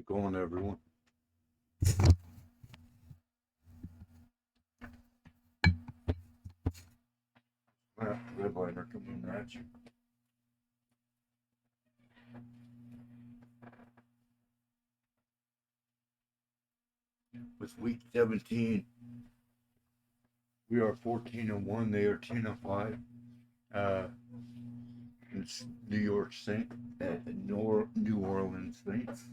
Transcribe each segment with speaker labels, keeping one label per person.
Speaker 1: Going, everyone. Redliner coming at you. With week 17, we are 14-1. They are 10-5. It's New York Saints at New Orleans Saints.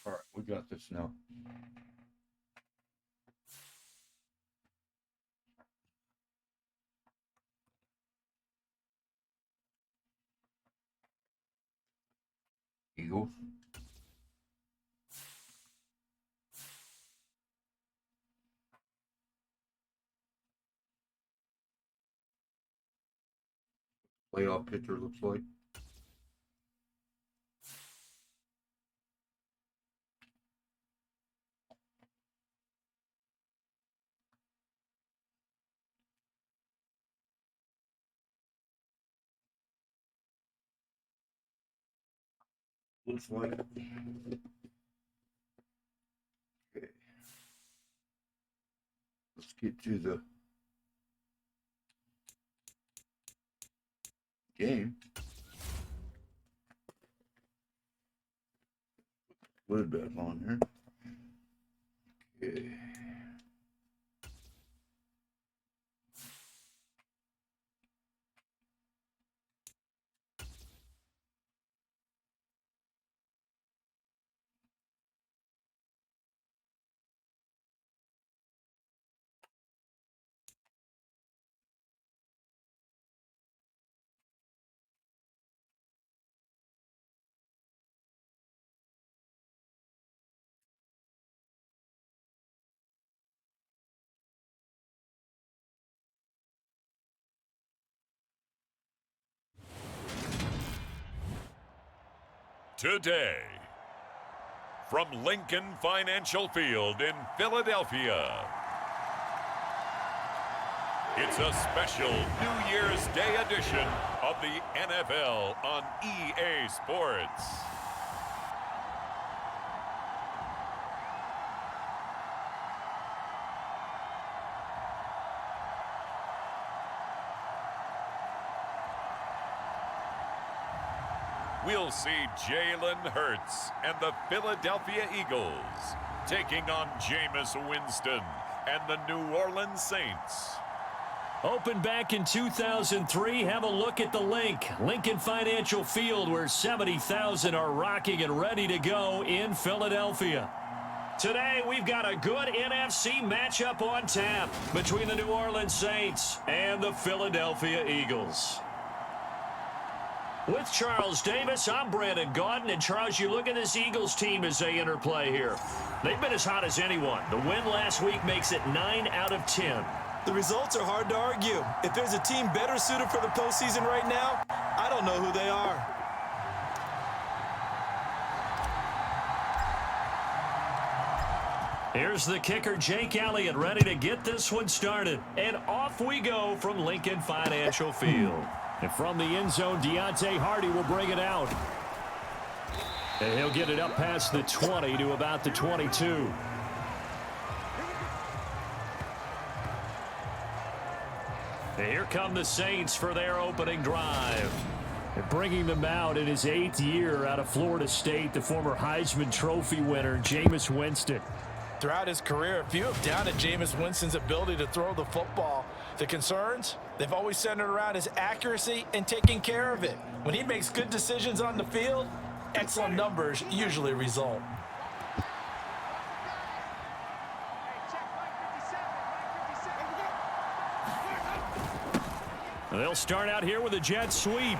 Speaker 1: All right, we got this now. Eagles. Playoff pitcher looks like. Looks like. Okay. Let's get to the game. Lid back on here. Okay.
Speaker 2: Today, from Lincoln Financial Field in Philadelphia, it's a special New Year's Day edition of the NFL on EA Sports. We'll see Jalen Hurts and the Philadelphia Eagles taking on Jameis Winston and the New Orleans Saints.
Speaker 3: Opened back in 2003, have a look at the Lincoln Financial Field, where 70,000 are rocking and ready to go in Philadelphia. Today, we've got a good NFC matchup on tap between the New Orleans Saints and the Philadelphia Eagles. With Charles Davis, I'm Brandon Gaudin. And Charles, you look at this Eagles team as they interplay here. They've been as hot as anyone. The win last week makes it 9 out of 10.
Speaker 4: The results are hard to argue. If there's a team better suited for the postseason right now, I don't know who they are.
Speaker 3: Here's the kicker, Jake Elliott, ready to get this one started. And off we go from Lincoln Financial Field. And from the end zone, Deontay Hardy will bring it out. And he'll get it up past the 20 to about the 22. And here come the Saints for their opening drive. And bringing them out in his 8th year out of Florida State, the former Heisman Trophy winner, Jameis Winston.
Speaker 4: Throughout his career, few have doubted Jameis Winston's ability to throw the football. The concerns, they've always centered around his accuracy and taking care of it. When he makes good decisions on the field, excellent numbers usually result.
Speaker 3: They'll start out here with a jet sweep.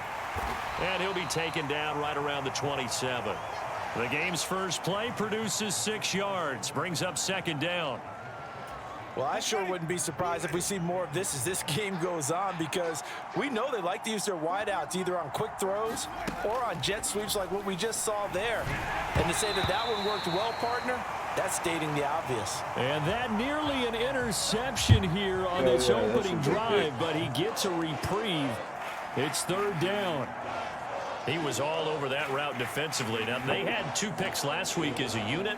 Speaker 3: And he'll be taken down right around the 27. The game's first play produces 6 yards, brings up second down.
Speaker 4: Well, I sure wouldn't be surprised if we see more of this as this game goes on, because we know they like to use their wideouts either on quick throws or on jet sweeps like what we just saw there. And to say that that one worked well, partner, that's stating the obvious.
Speaker 3: And that nearly an interception here on this opening drive, but he gets a reprieve. It's third down. He was all over that route defensively. Now, they had 2 picks last week as a unit.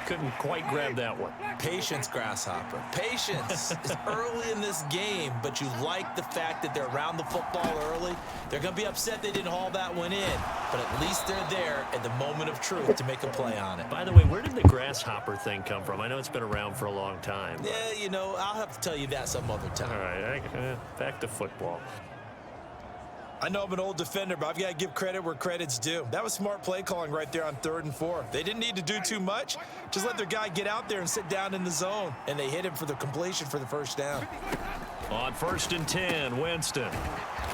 Speaker 3: Couldn't quite grab that one.
Speaker 4: Patience, Grasshopper. Patience. It's early in this game, but you like the fact that they're around the football early. They're going to be upset they didn't haul that one in, but at least they're there at the moment of truth to make a play on it.
Speaker 3: By the way, where did the grasshopper thing come from? I know it's been around for a long time.
Speaker 4: Yeah, you know, I'll have to tell you that some other time.
Speaker 3: All right, back to football.
Speaker 4: I know I'm an old defender, but I've got to give credit where credit's due. That was smart play calling right there on 3rd and 4. They didn't need to do too much. Just let their guy get out there and sit down in the zone. And they hit him for the completion for the first down.
Speaker 3: On 1st and 10, Winston.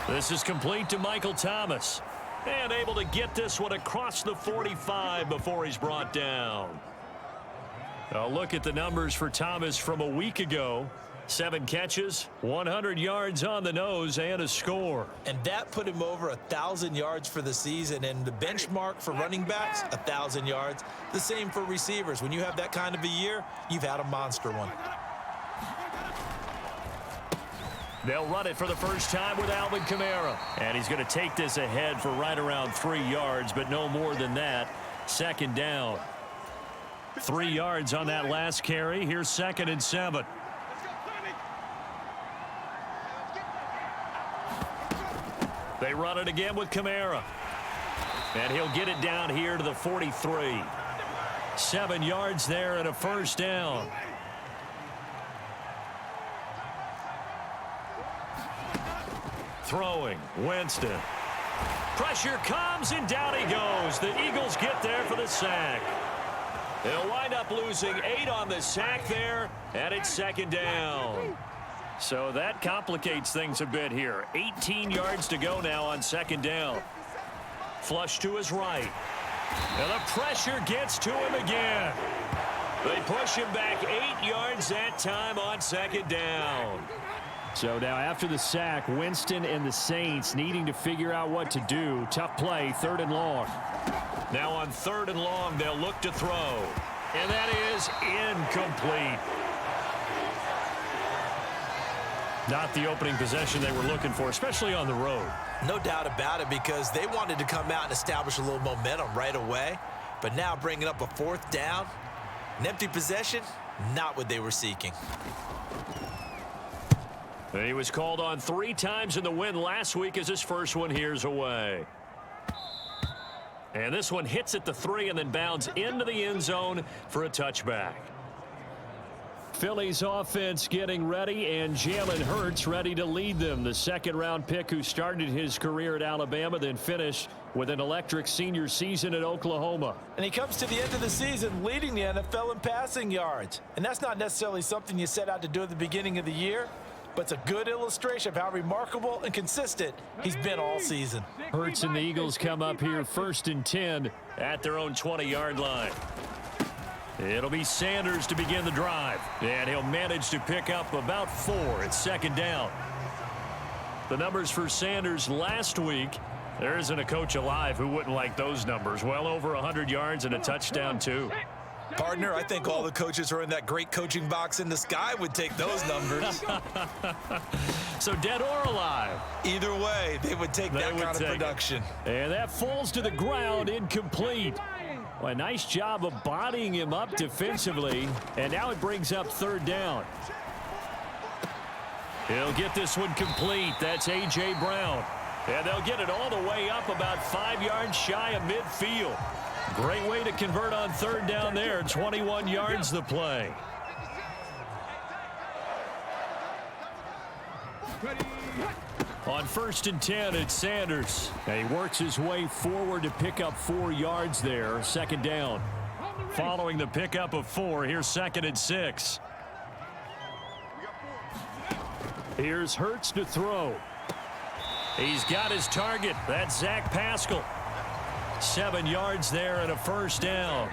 Speaker 3: This is complete to Michael Thomas. And able to get this one across the 45 before he's brought down. A look at the numbers for Thomas from a week ago. 7 catches, 100 yards on the nose, and a score.
Speaker 4: And that put him over 1,000 yards for the season. And the benchmark for running backs, 1,000 yards. The same for receivers. When you have that kind of a year, you've had a monster one.
Speaker 3: They'll run it for the first time with Alvin Kamara. And he's going to take this ahead for right around 3 yards, but no more than that. Second down. 3 yards on that last carry. Here's 2nd and 7. They run it again with Kamara. And he'll get it down here to the 43. 7 yards there and a first down. Throwing, Winston. Pressure comes and down he goes. The Eagles get there for the sack. They'll wind up losing 8 on the sack there, and it's second down. So that complicates things a bit here. 18 yards to go now on second down. Flush to his right. And the pressure gets to him again. They push him back 8 yards that time on second down. So now after the sack, Winston and the Saints needing to figure out what to do. Tough play, 3rd and long. Now on 3rd and long, they'll look to throw. And that is incomplete. Not the opening possession they were looking for, especially on the road.
Speaker 4: No doubt about it, because they wanted to come out and establish a little momentum right away. But now bringing up a 4th down, an empty possession, not what they were seeking.
Speaker 3: He was called on 3 times in the win last week as his first one here's away. And this one hits at the 3 and then bounds into the end zone for a touchback. Philly's offense getting ready, and Jalen Hurts ready to lead them. The second-round pick who started his career at Alabama, then finished with an electric senior season at Oklahoma.
Speaker 4: And he comes to the end of the season leading the NFL in passing yards. And that's not necessarily something you set out to do at the beginning of the year, but it's a good illustration of how remarkable and consistent he's been all season.
Speaker 3: Hurts and the Eagles come up here 1st and 10 at their own 20-yard line. It'll be Sanders to begin the drive, and he'll manage to pick up about 4 at second down. The numbers for Sanders last week, there isn't a coach alive who wouldn't like those numbers. Well over 100 yards and a touchdown, too.
Speaker 4: Partner, I think all the coaches who are in that great coaching box in the sky would take those numbers.
Speaker 3: So dead or alive?
Speaker 4: Either way, they would take that kind of production.
Speaker 3: And that falls to the ground, incomplete. Well, a nice job of bodying him up defensively, and now it brings up 3rd down. He'll get this one complete. That's A.J. Brown. And they'll get it all the way up about 5 yards shy of midfield. Great way to convert on 3rd down there. 21 yards the play. On 1st and 10, it's Sanders. And he works his way forward to pick up 4 yards there. 2nd down. Following the pickup of 4, here's 2nd and 6. Here's Hurts to throw. He's got his target. That's Zach Pascal. 7 yards there and a 1st down.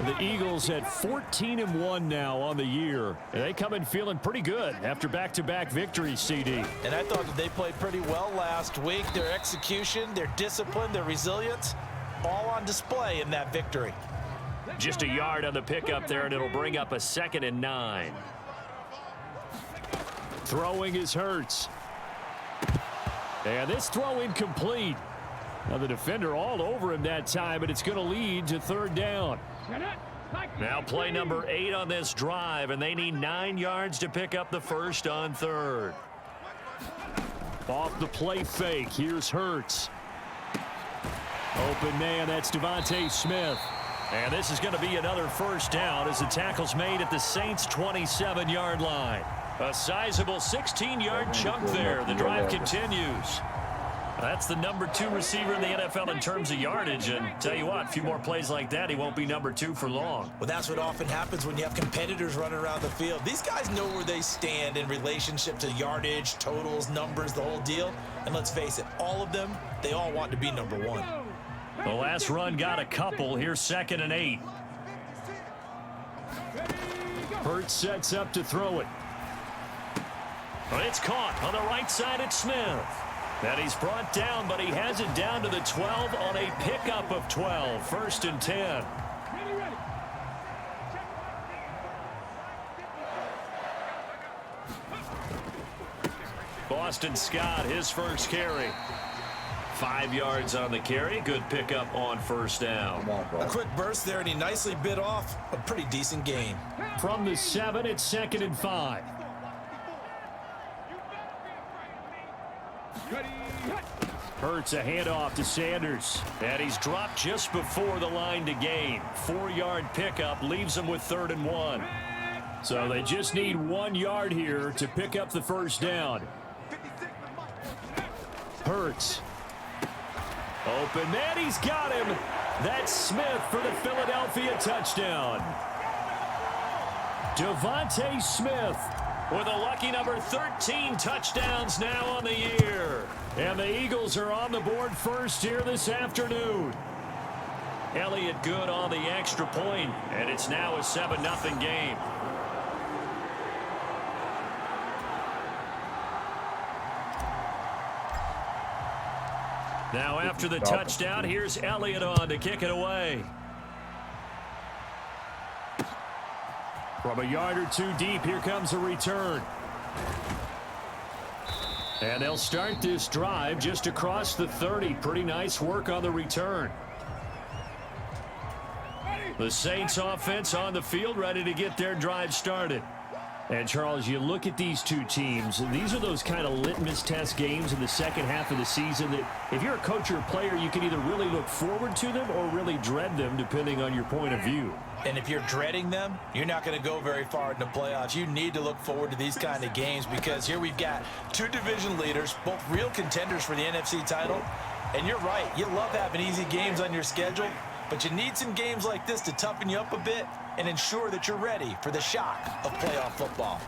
Speaker 3: The Eagles at 14-1 now on the year. And they come in feeling pretty good after back-to-back victories, CD.
Speaker 4: And I thought that they played pretty well last week. Their execution, their discipline, their resilience, all on display in that victory.
Speaker 3: Just a yard on the pickup there, and it'll bring up a 2nd and 9. Throwing is Hurts. And this throw incomplete. Now the defender all over him that time, but it's going to lead to 3rd down. Now play number 8 on this drive, and they need 9 yards to pick up the 1st on 3rd. Off the play fake, here's Hurts. Open man, that's Devontae Smith. And this is going to be another 1st down as the tackle's made at the Saints' 27-yard line. A sizable 16-yard chunk there. The drive continues. That's the number 2 receiver in the NFL in terms of yardage. And tell you what, a few more plays like that, he won't be number 2 for long.
Speaker 4: Well, that's what often happens when you have competitors running around the field. These guys know where they stand in relationship to yardage, totals, numbers, the whole deal. And let's face it, all of them, they all want to be number 1.
Speaker 3: The last run got a couple. Here's 2nd and 8. Hurts sets up to throw it. But it's caught on the right side at Smith. And he's brought down, but he has it down to the 12 on a pickup of 12. 1st and 10. Boston Scott, his first carry. 5 yards on the carry. Good pickup on 1st down.
Speaker 4: A quick burst there, and he nicely bit off a pretty decent gain.
Speaker 3: From the 7, it's 2nd and 5. Hurts a handoff to Sanders. And he's dropped just before the line to gain. 4-yard pickup leaves him with 3rd and 1. So they just need 1 yard here to pick up the 1st down. Hurts. Open man, he's got him. That's Smith for the Philadelphia touchdown. Devontae Smith with a lucky number 13 touchdowns now on the year. And the Eagles are on the board first here this afternoon. Elliott good on the extra point, and it's now a 7-0 game. Now after the touchdown, here's Elliott on to kick it away. From a yard or 2 deep, here comes a return. And they'll start this drive just across the 30. Pretty nice work on the return. The Saints offense on the field, ready to get their drive started. And, Charles, you look at these two teams, these are those kind of litmus test games in the second half of the season that if you're a coach or a player, you can either really look forward to them or really dread them, depending on your point of view.
Speaker 4: And if you're dreading them, you're not going to go very far in the playoffs. You need to look forward to these kind of games because here we've got two division leaders, both real contenders for the NFC title. And you're right, you love having easy games on your schedule, but you need some games like this to toughen you up a bit and ensure that you're ready for the shock of playoff football.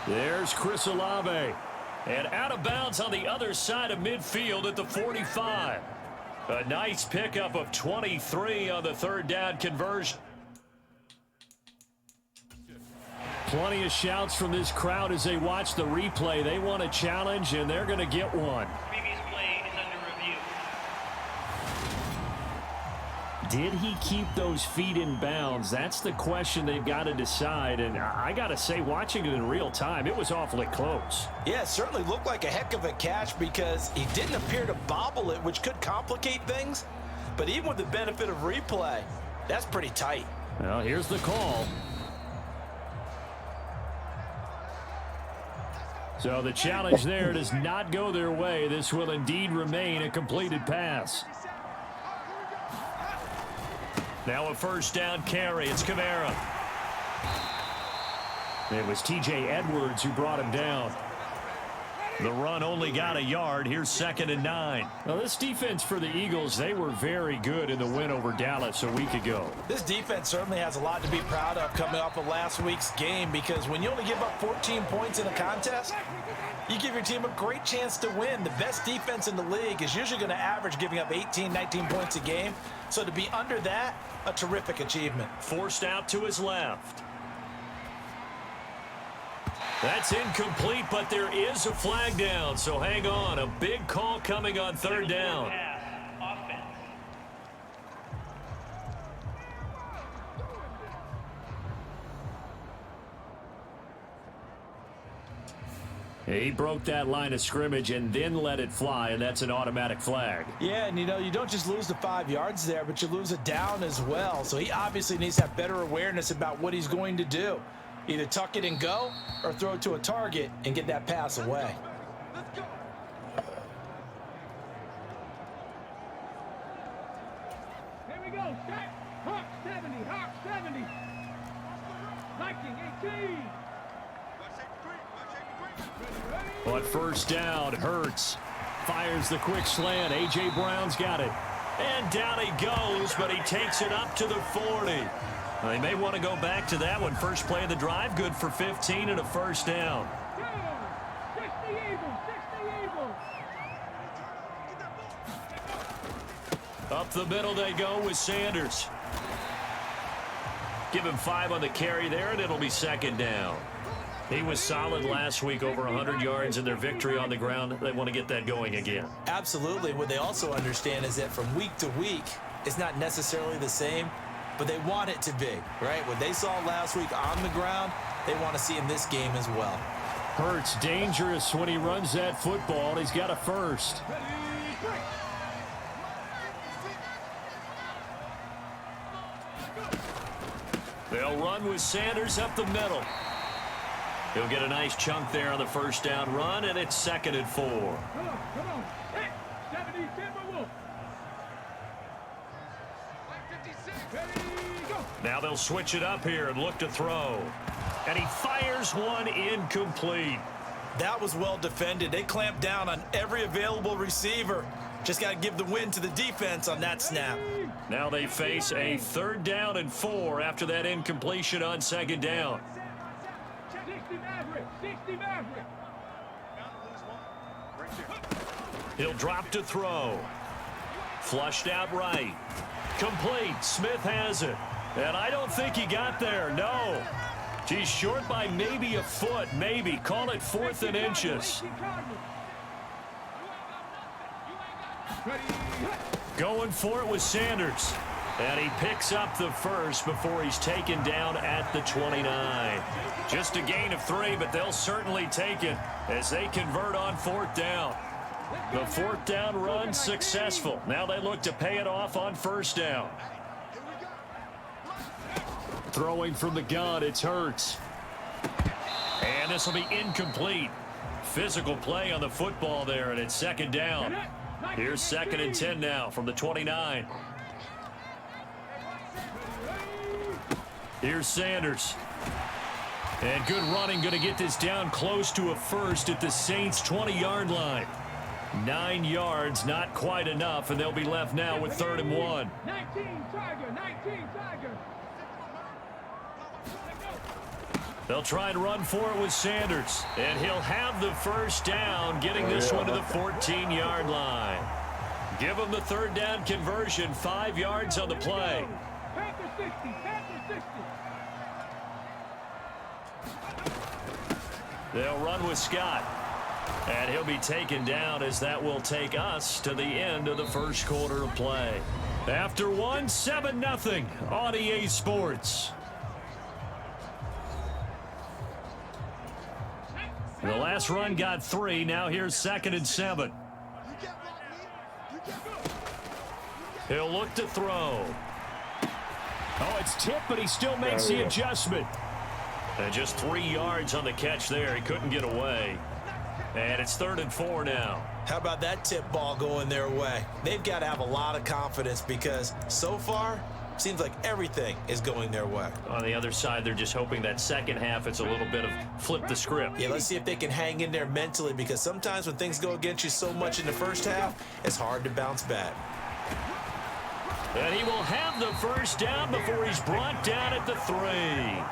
Speaker 3: There's Chris Olave. And out of bounds on the other side of midfield at the 45. A nice pickup of 23 on the third down conversion. Plenty of shouts from this crowd as they watch the replay. They want a challenge, and they're going to get one.
Speaker 5: Previous play is under review.
Speaker 3: Did he keep those feet in bounds? That's the question they've got to decide. And I got to say, watching it in real time, it was awfully close.
Speaker 4: Yeah, it certainly looked like a heck of a catch because he didn't appear to bobble it, which could complicate things. But even with the benefit of replay, that's pretty tight.
Speaker 3: Well, here's the call. So the challenge there does not go their way. This will indeed remain a completed pass. Now a first down carry. It's Kamara. It was T.J. Edwards who brought him down. The run only got a yard. Here's 2nd and 9. Now this defense for the Eagles, they were very good in the win over Dallas a week ago.
Speaker 4: This defense certainly has a lot to be proud of coming off of last week's game because when you only give up 14 points in a contest, you give your team a great chance to win. The best defense in the league is usually going to average giving up 18, 19 points a game. So to be under that, a terrific achievement.
Speaker 3: Forced out to his left. That's incomplete, but there is a flag down, so hang on. A big call coming on third down. He broke that line of scrimmage and then let it fly, and that's an automatic flag.
Speaker 4: Yeah, and you know, you don't just lose the 5 yards there, but you lose a down as well. So he obviously needs to have better awareness about what he's going to do. Either tuck it and go or throw it to a target and get that pass away.
Speaker 6: Here we go. Stack. Hawk 70. Hawk 70. Viking 18.
Speaker 3: But first down, Hurts fires the quick slant. A.J. Brown's got it. And down he goes, but he takes it up to the 40. They may want to go back to that one. First play of the drive, good for 15 and a first down.
Speaker 6: 60 Eagles. 60 Eagles.
Speaker 3: Up the middle they go with Sanders. Give him 5 on the carry there, and it'll be 2nd down. He was solid last week, over 100 yards in their victory on the ground. They want to get that going again.
Speaker 4: Absolutely. What they also understand is that from week to week, it's not necessarily the same, but they want it to be, right? What they saw last week on the ground, they want to see in this game as well.
Speaker 3: Hurts dangerous when he runs that football. He's got a first. They'll run with Sanders up the middle. He'll get a nice chunk there on the first down run, and it's 2nd and 4.
Speaker 6: Come on. Hey, 70 Timberwolves.
Speaker 3: Now they'll switch it up here and look to throw. And he fires one incomplete.
Speaker 4: That was well defended. They clamped down on every available receiver. Just got to give the win to the defense on that snap.
Speaker 3: Now they face a 3rd down and 4 after that incompletion on 2nd down.
Speaker 6: 60 Maverick.
Speaker 3: He'll drop to throw. Flushed out right. Complete. Smith has it. And I don't think he got there. No. He's short by maybe a foot. Maybe. Call it 4th and inches. Going for it with Sanders. And he picks up the first before he's taken down at the 29. Just a gain of 3, but they'll certainly take it as they convert on 4th down. The 4th down run successful. Now they look to pay it off on 1st down. Throwing from the gun, it's Hurts. And this will be incomplete. Physical play on the football there, and it's second down. Here's 2nd and 10 now from the 29. Here's Sanders. And good running, going to get this down close to a first at the Saints' 20-yard line. 9 yards, not quite enough, and they'll be left now with 3rd and 1.
Speaker 6: 19 Tiger, 19 Tiger.
Speaker 3: They'll try and run for it with Sanders, and he'll have the first down, getting this one to the 14-yard line. Give him the 3rd down conversion, 5 yards on the play.
Speaker 6: Panther 60, Panther 60.
Speaker 3: They'll run with Scott, and he'll be taken down as that will take us to the end of the first quarter of play. After one, 7-0 on EA Sports. The last run got 3. Now here's 2nd and 7. He'll look to throw. Oh, it's tipped, but he still makes the adjustment. And just 3 yards on the catch there. He couldn't get away. And it's 3rd and 4 now.
Speaker 4: How about that tip ball going their way? They've got to have a lot of confidence because so far, seems like everything is going their way.
Speaker 3: On the other side, they're just hoping that second half it's a little bit of flip the script.
Speaker 4: Yeah, let's see if they can hang in there mentally because sometimes when things go against you so much in the first half, it's hard to bounce back.
Speaker 3: And he will have the first down before he's brought down at the 3.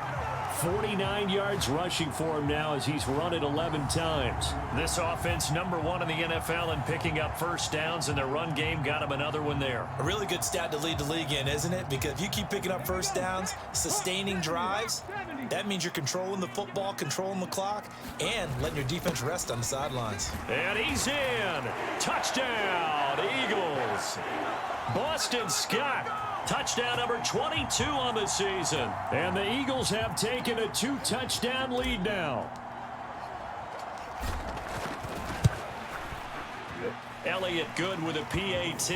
Speaker 3: 49 yards rushing for him now as he's run it 11 times. This offense #1 in the NFL in picking up first downs, and their run game got him another one there.
Speaker 4: A really good stat to lead the league in, isn't it? Because if you keep picking up first downs, sustaining drives, that means you're controlling the football, controlling the clock, and letting your defense rest on the sidelines.
Speaker 3: And he's in. Touchdown, Eagles. Boston Scott. Touchdown number 22 on the season. And the Eagles have taken a 2-touchdown lead now. Elliott good with a PAT.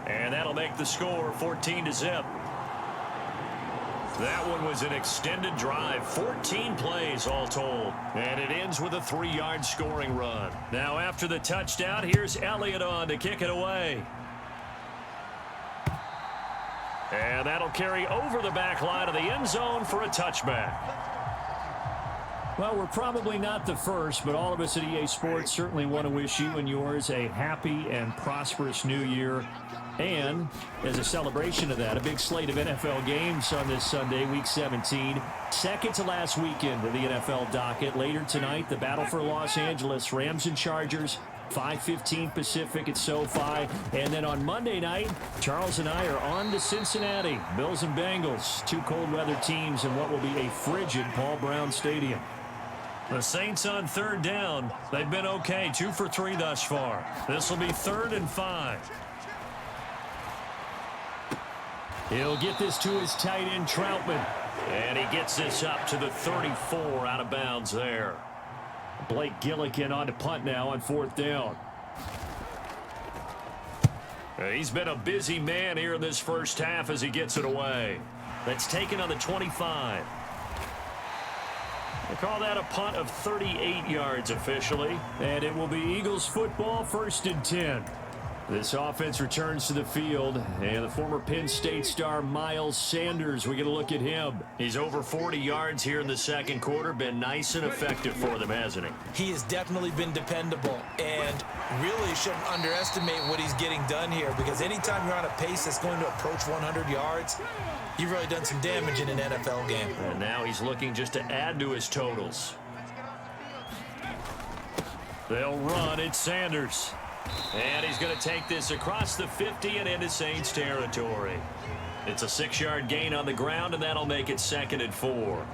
Speaker 3: And that'll make the score 14-0. That one was an extended drive. 14 plays all told. And it ends with a 3-yard scoring run. Now after the touchdown, here's Elliott on to kick it away. And that'll carry over the back line of the end zone for a touchback. Well, we're probably not the first, but all of us at EA Sports certainly want to wish you and yours a happy and prosperous new year. And as a celebration of that, a big slate of NFL games on this Sunday, Week 17. Second to last weekend of the NFL docket. Later tonight, the battle for Los Angeles, Rams and Chargers. 5:15 Pacific at SoFi. And then on Monday night, Charles and I are on to Cincinnati. Bills and Bengals, 2 cold weather teams in what will be a frigid Paul Brown Stadium. The Saints on 3rd down. They've been okay, 2 for 3 thus far. This will be 3rd and 5. He'll get this to his tight end, Troutman. And he gets this up to the 34 out of bounds there. Blake Gillikin on to punt now on 4th down. He's been a busy man here in this first half as he gets it away. That's taken on the 25. They call that a punt of 38 yards officially. And it will be Eagles football, 1st and 10. This offense returns to the field, and the former Penn State star Miles Sanders, we get a look at him. He's over 40 yards here in the second quarter, been nice and effective for them, hasn't he?
Speaker 4: He has definitely been dependable, and really shouldn't underestimate what he's getting done here, because anytime you're on a pace that's going to approach 100 yards, you've really done some damage in an NFL game.
Speaker 3: And now he's looking just to add to his totals. They'll run, it's Sanders. And he's going to take this across the 50 and into Saints territory. It's a 6-yard gain on the ground, and that'll make it 2nd and 4.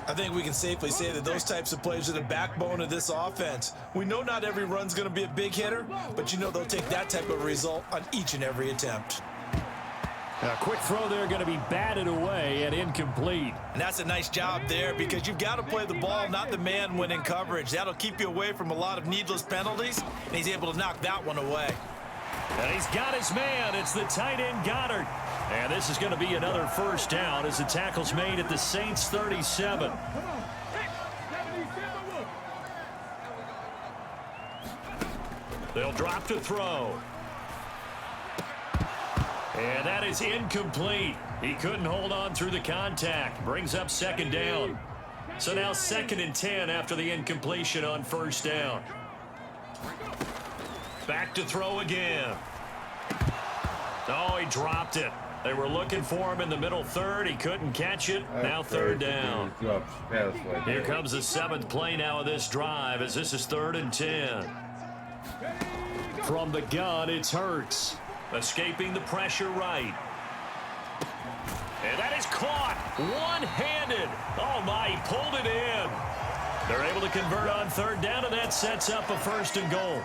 Speaker 4: I think we can safely say that those types of plays are the backbone of this offense. We know not every run's going to be a big hitter, but you know they'll take that type of result on each and every attempt.
Speaker 3: A quick throw there going to be batted away and incomplete.
Speaker 4: And that's a nice job there because you've got to play the ball, not the man when in coverage. That'll keep you away from a lot of needless penalties, and he's able to knock that one away.
Speaker 3: And he's got his man. It's the tight end Goddard. And And this is going to be another first down as the tackle's made at the Saints 37.
Speaker 6: Come on.
Speaker 3: They'll drop to throw. And that is incomplete. He couldn't hold on through the contact. Brings up second down. So now 2nd and 10 after the incompletion on first down. Back to throw again. Oh, he dropped it. They were looking for him in the middle third. He couldn't catch it. Now third down. Here comes the 7th play now of this drive as this is 3rd and 10. From the gun, it's Hurts. Escaping the pressure right. And that is caught. One-handed. Oh, my, he pulled it in. They're able to convert on third down, and that sets up a 1st and goal.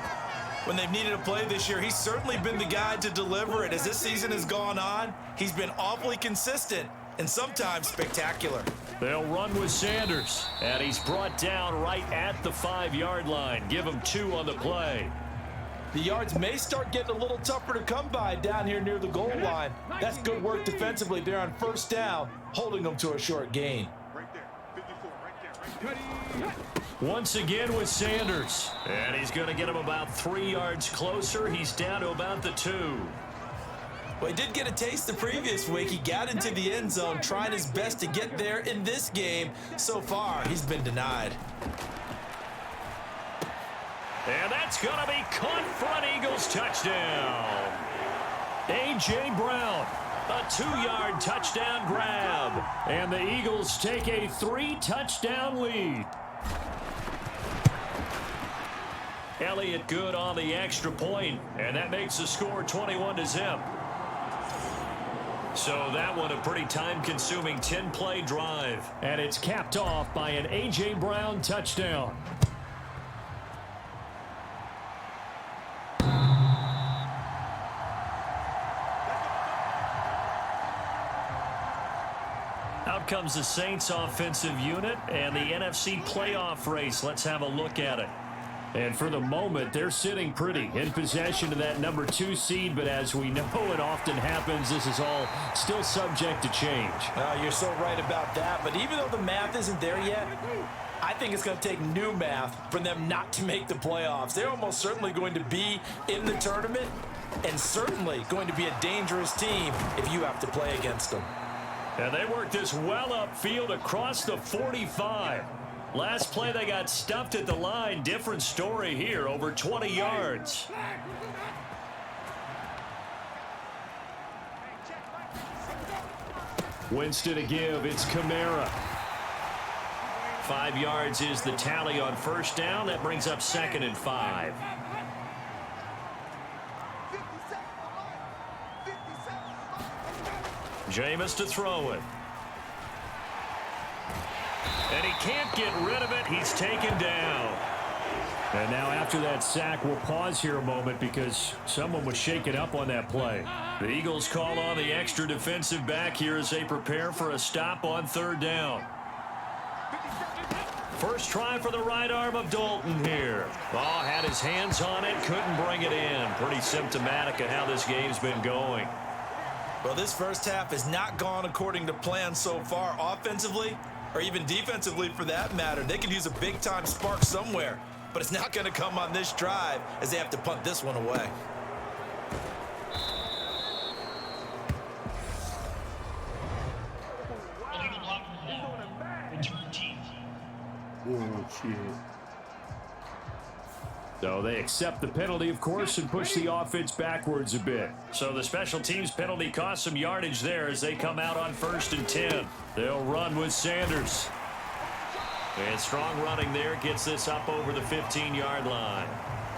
Speaker 4: When they've needed a play this year, he's certainly been the guy to deliver it. As this season has gone on, he's been awfully consistent and sometimes spectacular.
Speaker 3: They'll run with Sanders, and he's brought down right at the 5-yard line. Give him 2 on the play.
Speaker 4: The yards may start getting a little tougher to come by down here near the goal line. That's good work defensively there on first down, holding them to a short gain.
Speaker 6: Right there. 54, right there.
Speaker 3: Once again with Sanders. And he's going to get him about 3 yards closer. He's down to about the 2.
Speaker 4: Well, he did get a taste the previous week. He got into the end zone, trying his best to get there in this game. So far, he's been denied.
Speaker 3: And that's going to be caught for an Eagles touchdown. A.J. Brown, a 2-yard touchdown grab. And the Eagles take a 3-touchdown lead. Elliott good on the extra point, and that makes the score 21-0. So that one a pretty time-consuming 10-play drive. And it's capped off by an A.J. Brown touchdown. Out comes the Saints offensive unit and the NFC playoff race. Let's have a look at it. And for the moment, they're sitting pretty in possession of that number 2 seed. But as we know it often happens, this is all still subject to change.
Speaker 4: You're so right about that. But even though the math isn't there yet, I think it's going to take new math for them not to make the playoffs. They're almost certainly going to be in the tournament and certainly going to be a dangerous team if you have to play against them.
Speaker 3: And they worked this well upfield across the 45. Last play, they got stuffed at the line. Different story here, over 20 yards. Winston to give. It's Kamara. 5 yards is the tally on first down. That brings up 2nd and 5. Jameis to throw it. And he can't get rid of it. He's taken down. And now after that sack, we'll pause here a moment because someone was shaken up on that play. The Eagles call on the extra defensive back here as they prepare for a stop on third down. First try for the right arm of Dalton here. Oh, had his hands on it, couldn't bring it in. Pretty symptomatic of how this game's been going.
Speaker 4: Well, this first half has not gone according to plan so far offensively or even defensively for that matter. They could use a big-time spark somewhere, but it's not going to come on this drive as they have to punt this one away.
Speaker 5: Illegal block for that. Return team.
Speaker 1: Oh, shit.
Speaker 3: So they accept the penalty, of course, and push the offense backwards a bit. So the special teams penalty cost some yardage there as they come out on 1st and 10. They'll run with Sanders. And strong running there gets this up over the 15-yard line.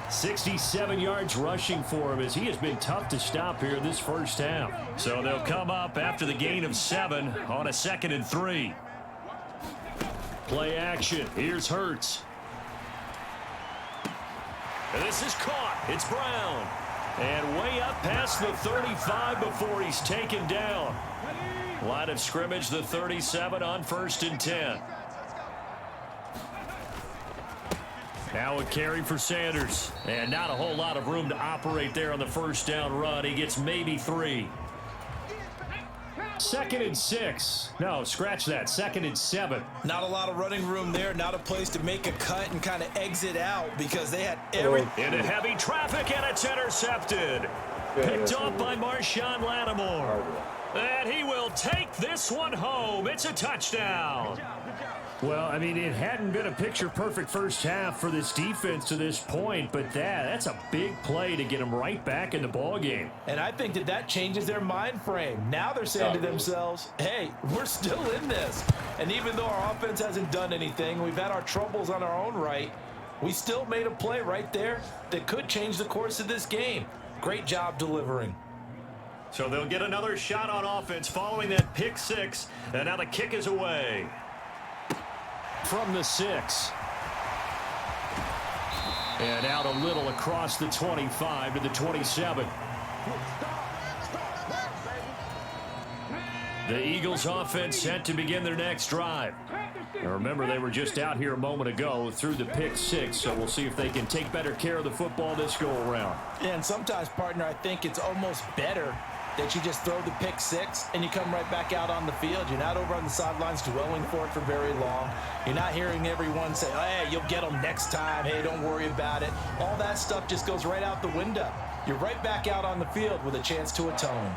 Speaker 3: 67 yards rushing for him as he has been tough to stop here this first half. So they'll come up after the gain of 7 on a 2nd and 3. Play action. Here's Hurts. And this is caught. It's Brown. And way up past the 35 before he's taken down. Line of scrimmage, the 37 on 1st and 10. Now a carry for Sanders. And not a whole lot of room to operate there on the first down run. He gets maybe 3. 2nd and 6. No, scratch that. 2nd and 7.
Speaker 4: Not a lot of running room there. Not a place to make a cut and kind of exit out because they had every...
Speaker 3: Into heavy traffic, and it's intercepted. Picked off by Marshawn Lattimore. And he will take this one home. It's a touchdown. Well, I mean, it hadn't been a picture-perfect first half for this defense to this point, but that's a big play to get them right back in the ballgame.
Speaker 4: And I think that changes their mind frame. Now they're saying to themselves, hey, we're still in this. And even though our offense hasn't done anything, we've had our troubles on our own right, we still made a play right there that could change the course of this game. Great job delivering.
Speaker 3: So they'll get another shot on offense following that pick 6, and now the kick is away. From the 6. And out a little across the 25 to the 27. The Eagles offense set to begin their next drive. Now remember, they were just out here a moment ago through the pick 6, so we'll see if they can take better care of the football this go around.
Speaker 4: Yeah, and sometimes, partner, I think it's almost better that you just throw the pick 6 and you come right back out on the field. You're not over on the sidelines dwelling for it for very long. You're not hearing everyone say, hey, you'll get them next time. Hey, don't worry about it. All that stuff just goes right out the window. You're right back out on the field with a chance to atone.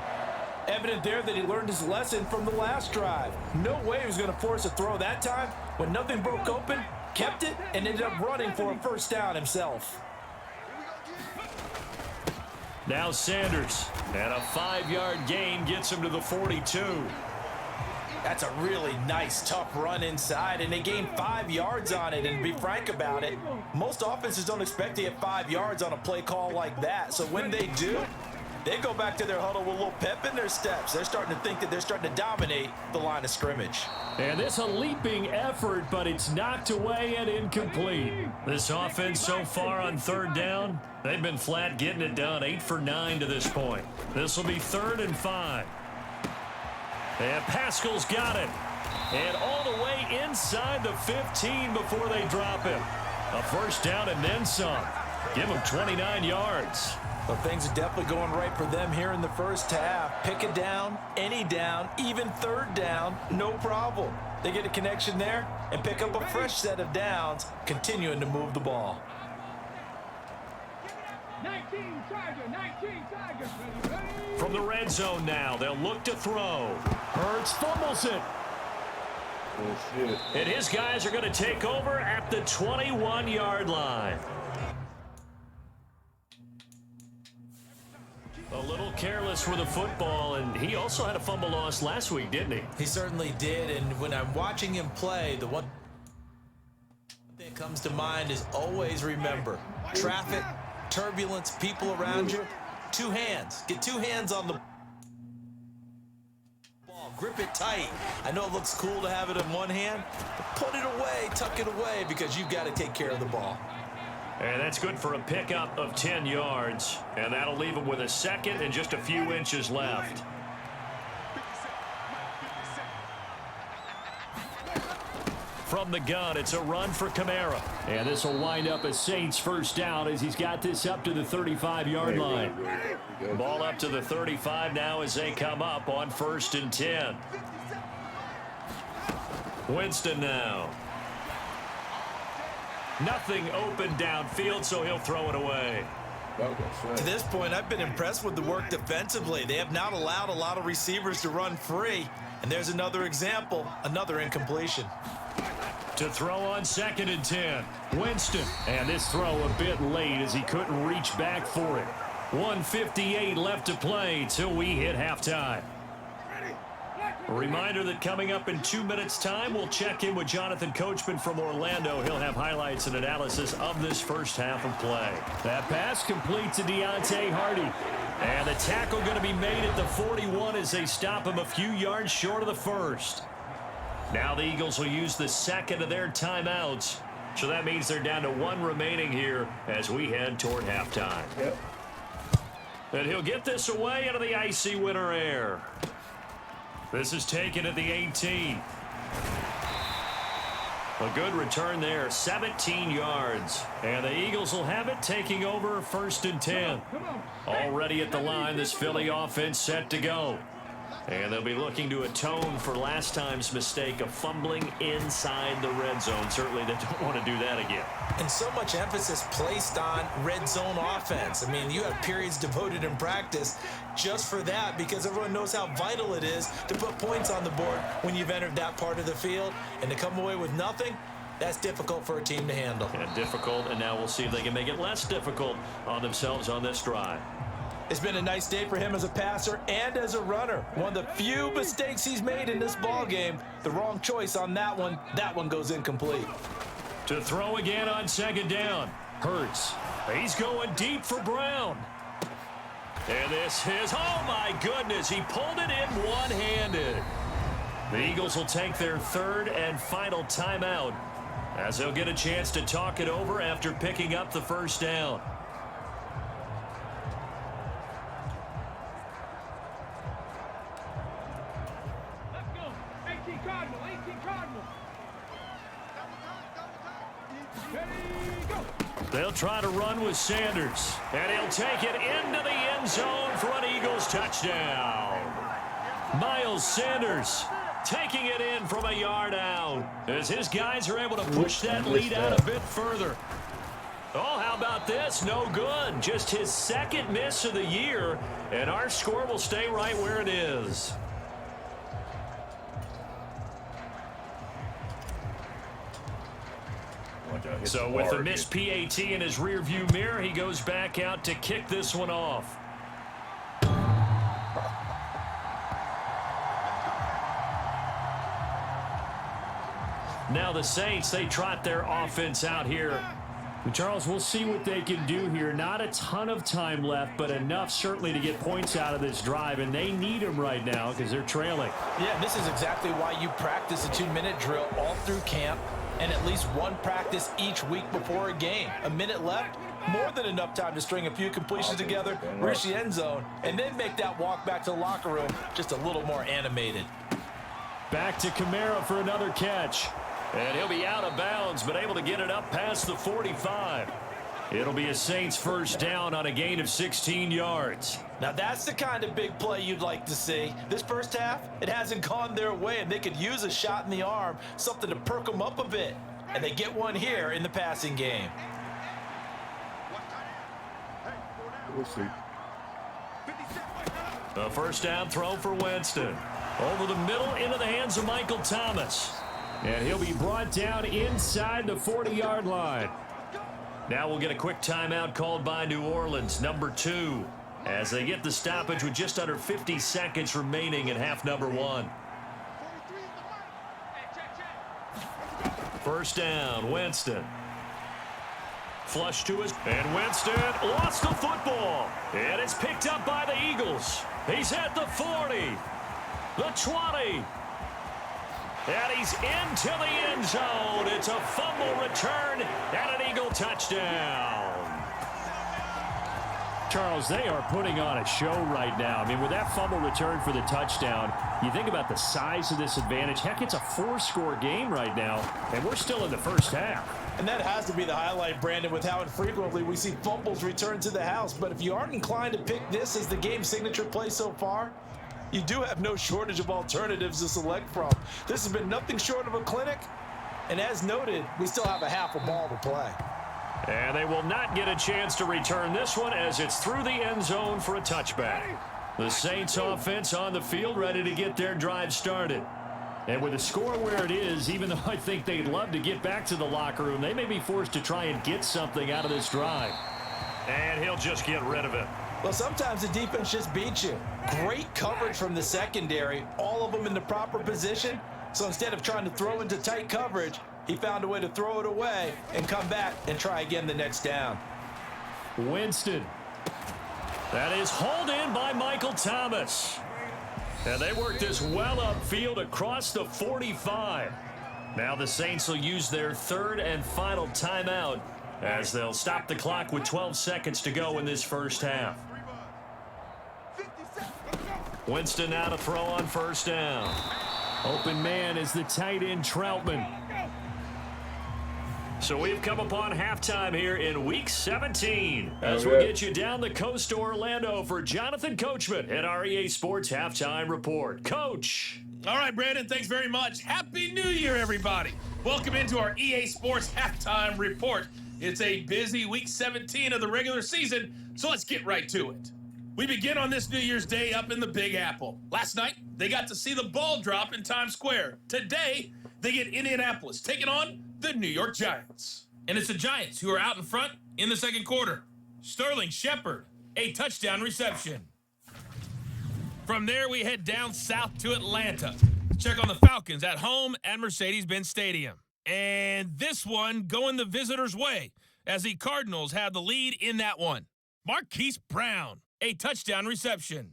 Speaker 4: Evident there that he learned his lesson from the last drive. No way he was going to force a throw that time. When nothing broke open, kept it, and ended up running for a first down himself.
Speaker 3: Now Sanders, and a 5-yard gain gets him to the 42.
Speaker 4: That's a really nice, tough run inside, and they gained 5 yards on it. And to be frank about it, most offenses don't expect to get 5 yards on a play call like that. So when they do, they go back to their huddle with a little pep in their steps. They're starting to think that they're starting to dominate the line of scrimmage.
Speaker 3: And this a leaping effort, but it's knocked away and incomplete. This offense so far on 3rd down, they've been flat getting it done. 8 for 9 to this point. This will be 3rd and 5. And Pascal's got it. And all the way inside the 15 before they drop him. A first down and then some. Give him 29 yards.
Speaker 4: Well, things are definitely going right for them here in the first half. Pick a down, any down, even 3rd down, no problem. They get a connection there and pick up a fresh set of downs, continuing to move the ball.
Speaker 6: 19 Tigers.
Speaker 3: From the red zone now, they'll look to throw. Hurts fumbles it. And his guys are going to take over at the 21-yard line. A little careless with the football, and he also had a fumble loss last week, didn't he?
Speaker 4: He certainly did, and when I'm watching him play, the one thing that comes to mind is always remember, traffic, turbulence, people around you, 2 hands. Get 2 hands on the ball. Grip it tight. I know it looks cool to have it in one hand, but put it away, tuck it away, because you've got to take care of the ball.
Speaker 3: And that's good for a pickup of 10 yards. And that'll leave him with a 2nd and just a few inches left. From the gun, it's a run for Kamara. And this will wind up a Saints first down as he's got this up to the 35-yard line. Ball up to the 35 now as they come up on 1st and 10. Winston now. Nothing open downfield, so he'll throw it away.
Speaker 4: To this point, I've been impressed with the work defensively. They have not allowed a lot of receivers to run free. And there's another example, another incompletion.
Speaker 3: To throw on 2nd and 10. Winston. And this throw a bit late as he couldn't reach back for it. 1:58 left to play till we hit halftime. A reminder that coming up in 2 minutes' time, we'll check in with Jonathan Coachman from Orlando. He'll have highlights and analysis of this first half of play. That pass complete to Deontay Hardy. And the tackle going to be made at the 41 as they stop him a few yards short of the first. Now the Eagles will use the 2nd of their timeouts. So that means they're down to 1 remaining here as we head toward halftime.
Speaker 1: Yep.
Speaker 3: And he'll get this away into the icy winter air. This is taken at the 18. A good return there, 17 yards. And the Eagles will have it, taking over 1st and 10. Already at the line, this Philly offense set to go. And they'll be looking to atone for last time's mistake of fumbling inside the red zone. Certainly they don't want to do that again.
Speaker 4: And so much emphasis placed on red zone offense. I mean, you have periods devoted in practice just for that because everyone knows how vital it is to put points on the board when you've entered that part of the field. And to come away with nothing, that's difficult for a team to handle.
Speaker 3: And difficult, and now we'll see if they can make it less difficult on themselves on this drive.
Speaker 4: It's been a nice day for him as a passer and as a runner. One of the few mistakes he's made in this ball game. The wrong choice on that one. That one goes incomplete.
Speaker 3: To throw again on second down. Hurts. He's going deep for Brown. And this is, oh my goodness, he pulled it in one-handed. The Eagles will take their third and final timeout as they'll get a chance to talk it over after picking up the first down. They'll try to run with Sanders, and he'll take it into the end zone for an Eagles touchdown. Miles Sanders taking it in from a yard out as his guys are able to push that lead out a bit further. Oh, how about this? No good. Just his second miss of the year, and our score will stay right where it is. So with a missed PAT in his rearview mirror, he goes back out to kick this one off. Now the Saints, they trot their offense out here. Charles, we'll see what they can do here. Not a ton of time left, but enough certainly to get points out of this drive, and they need them right now because they're trailing.
Speaker 4: Yeah, this is exactly why you practice a 2-minute drill all through camp and at least one practice each week before a game. A minute left, more than enough time to string a few completions together, reach the end zone, and then make that walk back to the locker room just a little more animated.
Speaker 3: Back to Kamara for another catch. And he'll be out of bounds, but able to get it up past the 45. It'll be a Saints first down on a gain of 16 yards.
Speaker 4: Now that's the kind of big play you'd like to see. This first half, it hasn't gone their way, and they could use a shot in the arm, something to perk them up a bit. And they get one here in the passing game.
Speaker 1: We'll see.
Speaker 3: A first down throw for Winston. Over the middle into the hands of Michael Thomas. And he'll be brought down inside the 40-yard line. Now we'll get a quick timeout called by New Orleans, number 2, as they get the stoppage with just under 50 seconds remaining in half number 1. First down, Winston. Flush to his, and Winston lost the football. And it's picked up by the Eagles. He's at the 40, the 20. And he's into the end zone. It's a fumble return and an Eagle touchdown. Charles, they are putting on a show right now. I mean, with that fumble return for the touchdown, you think about the size of this advantage. Heck, it's a 4-score game right now, and we're still in the first half.
Speaker 4: And that has to be the highlight, Brandon, with how infrequently we see fumbles return to the house. But if you aren't inclined to pick this as the game signature play so far, you do have no shortage of alternatives to select from. This has been nothing short of a clinic, and as noted, we still have a half a ball to play.
Speaker 3: And they will not get a chance to return this one as it's through the end zone for a touchback. The Saints offense on the field ready to get their drive started. And with the score where it is, even though I think they'd love to get back to the locker room, they may be forced to try and get something out of this drive. And he'll just get rid of it.
Speaker 4: Well, sometimes the defense just beats you. Great coverage from the secondary, all of them in the proper position. So instead of trying to throw into tight coverage, he found a way to throw it away and come back and try again the next down.
Speaker 3: Winston. That is hauled in by Michael Thomas. And they work this well upfield across the 45. Now the Saints will use their third and final timeout as they'll stop the clock with 12 seconds to go in this first half. Winston now to throw on first down. Open man is the tight end Troutman. So we've come upon halftime here in Week 17 as we get you down the coast to Orlando for Jonathan Coachman at our EA Sports Halftime Report. Coach.
Speaker 7: All right, Brandon, thanks very much. Happy New Year, everybody. Welcome into our EA Sports Halftime Report. It's a busy Week 17 of the regular season, so let's get right to it. We begin on this New Year's Day up in the Big Apple. Last night, they got to see the ball drop in Times Square. Today, they get Indianapolis taking on the New York Giants. And it's the Giants who are out in front in the second quarter. Sterling Shepard, a touchdown reception. From there, we head down south to Atlanta. Check on the Falcons at home at Mercedes-Benz Stadium. And this one going the visitors' way as the Cardinals have the lead in that one. Marquise Brown, a touchdown reception.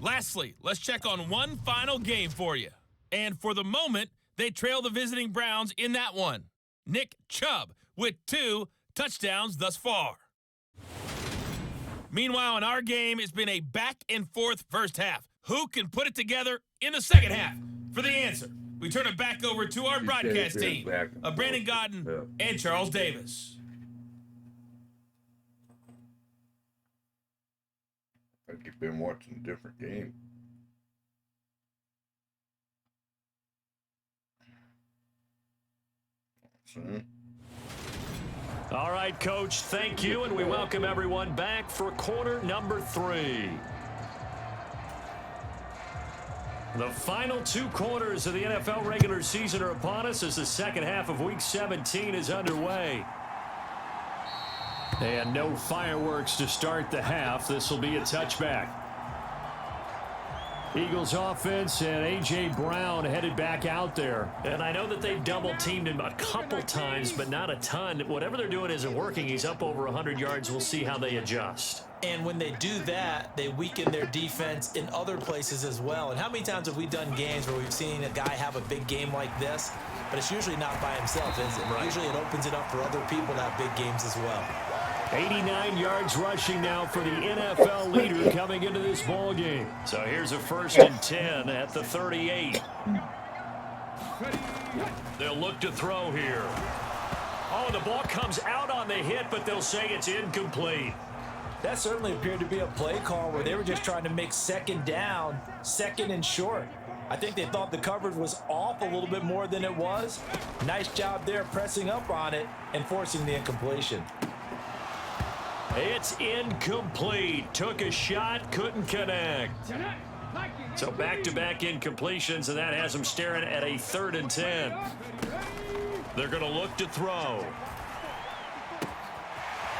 Speaker 7: Lastly, let's check on one final game for you. And for the moment, they trail the visiting Browns in that one. Nick Chubb with 2 touchdowns thus far. Meanwhile, in our game, it's been a back-and-forth first half. Who can put it together in the second half? For the answer, we turn it back over to our broadcast team of Brandon Godden and Charles Davis.
Speaker 1: I think you've been watching a different game.
Speaker 3: All right, Coach, thank you, and we welcome everyone back for quarter number 3. The final 2 quarters of the NFL regular season are upon us as the second half of Week 17 is underway. And no fireworks to start the half. This will be a touchback. Eagles offense and A.J. Brown headed back out there. And I know that they've double-teamed him a couple times, but not a ton. Whatever they're doing isn't working. He's up over 100 yards. We'll see how they adjust.
Speaker 4: And when they do that, they weaken their defense in other places as well. And how many times have we done games where we've seen a guy have a big game like this, but it's usually not by himself, is it? Right. Usually it opens it up for other people to have big games as well.
Speaker 3: 89 yards rushing now for the NFL leader coming into this ball game. So here's a 1st and 10 at the 38. They'll look to throw here. Oh, the ball comes out on the hit, but they'll say it's incomplete.
Speaker 4: That certainly appeared to be a play call where they were just trying to make second down, second and short. I think they thought the coverage was off a little bit more than it was. Nice job there pressing up on it and forcing the incompletion.
Speaker 3: It's incomplete. Took a shot, couldn't connect. So back-to-back incompletions, and that has them staring at a 3rd and 10. They're going to look to throw.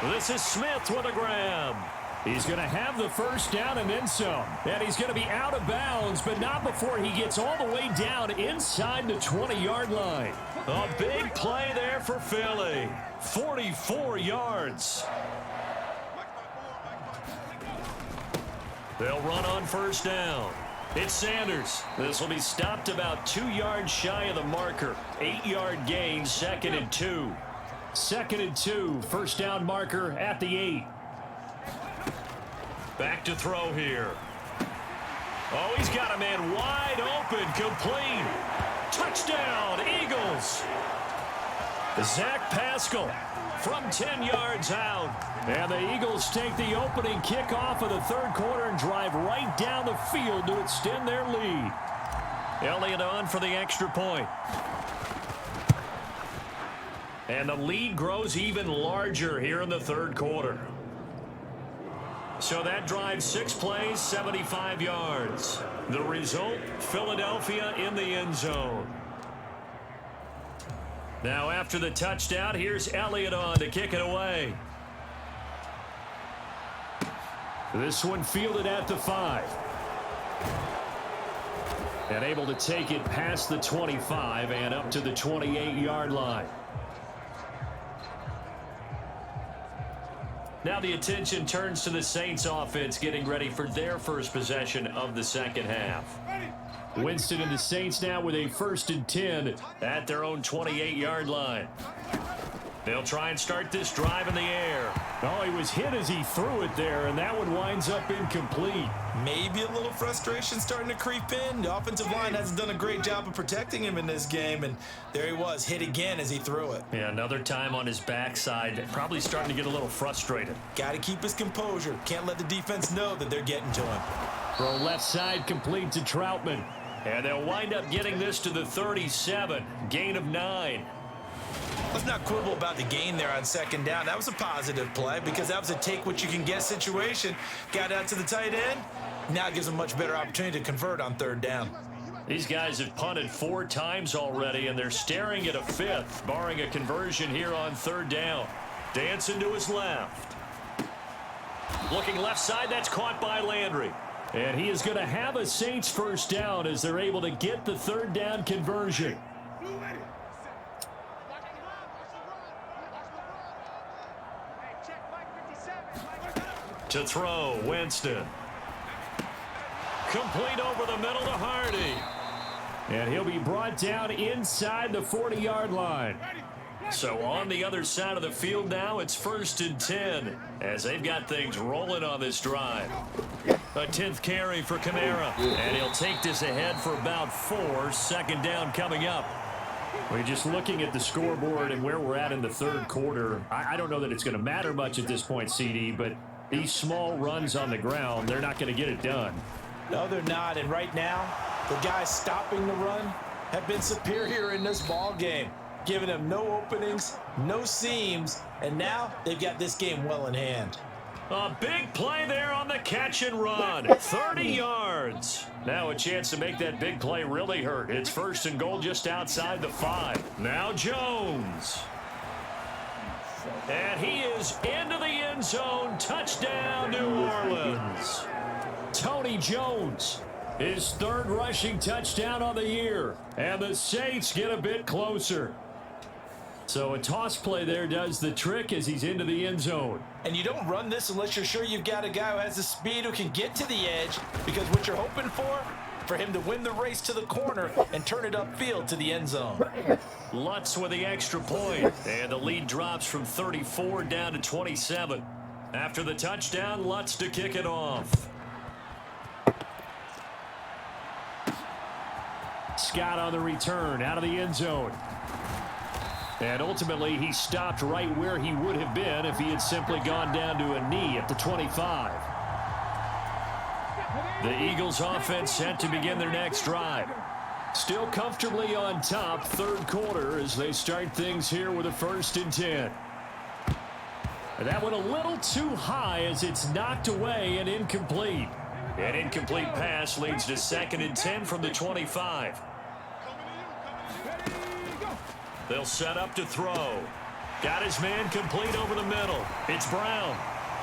Speaker 3: This is Smith with a grab. He's going to have the first down and then some. And he's going to be out of bounds, but not before he gets all the way down inside the 20-yard line. A big play there for Philly. 44 yards. They'll run on first down. It's Sanders. This will be stopped about 2 yards shy of the marker. 8-yard gain, 2nd and 2. 2nd and 2, first down marker at the 8. Back to throw here. Oh, he's got a man wide open, complete. Touchdown, Eagles. Zach Pascal from 10 yards out. And the Eagles take the opening kickoff of the 3rd quarter and drive right down the field to extend their lead. Elliott on for the extra point. And the lead grows even larger here in the 3rd quarter. So that drive, 6 plays, 75 yards. The result, Philadelphia in the end zone. Now after the touchdown, here's Elliott on to kick it away. This one fielded at the 5. And able to take it past the 25 and up to the 28-yard line. Now the attention turns to the Saints offense getting ready for their first possession of the second half. Winston and the Saints now with a 1st and 10 at their own 28-yard line. They'll try and start this drive in the air. Oh, he was hit as he threw it there, and that one winds up incomplete.
Speaker 4: Maybe a little frustration starting to creep in. The offensive line hasn't done a great job of protecting him in this game, and there he was, hit again as he threw it.
Speaker 3: Yeah, another time on his backside, probably starting to get a little frustrated.
Speaker 4: Got to keep his composure. Can't let the defense know that they're getting to him.
Speaker 3: Throw left side complete to Troutman. And they'll wind up getting this to the 37. Gain of 9.
Speaker 4: Let's not quibble about the gain there on second down. That was a positive play because that was a take-what-you-can-get situation. Got out to the tight end. Now it gives them a much better opportunity to convert on third down.
Speaker 3: These guys have punted 4 times already, and they're staring at a 5th, barring a conversion here on third down. Dancing to his left. Looking left side, that's caught by Landry. And he is going to have a Saints first down as they're able to get the third down conversion. To throw, Winston. Complete over the middle to Hardy. And he'll be brought down inside the 40-yard line. So on the other side of the field now, it's 1st and 10 as they've got things rolling on this drive. A 10th carry for Kamara, and he'll take this ahead for about 4. Second down coming up. We're just looking at the scoreboard and where we're at in the third quarter. I don't know that it's going to matter much at this point, CD, but these small runs on the ground, they're not going to get it done.
Speaker 4: No, they're not, and right now, the guys stopping the run have been superior in this ball game, giving them no openings, no seams, and now they've got this game well in hand.
Speaker 3: A big play there on the catch and run. 30 yards. Now a chance to make that big play really hurt. It's 1st and goal just outside the 5. Now Jones. And he is into the end zone. Touchdown, New Orleans. Tony Jones, his 3rd rushing touchdown on the year. And the Saints get a bit closer. So a toss play there does the trick as he's into the end zone.
Speaker 4: And you don't run this unless you're sure you've got a guy who has the speed who can get to the edge, because what you're hoping for him to win the race to the corner and turn it upfield to the end zone.
Speaker 3: Lutz with the extra point, and the lead drops from 34 down to 27. After the touchdown, Lutz to kick it off. Scott on the return out of the end zone. And ultimately, he stopped right where he would have been if he had simply gone down to a knee at the 25. The Eagles offense set to begin their next drive. Still comfortably on top, third quarter, as they start things here with a 1st and 10. And that one a little too high as it's knocked away and incomplete. An incomplete pass leads to 2nd and 10 from the 25. They'll set up to throw. Got his man complete over the middle. It's Brown.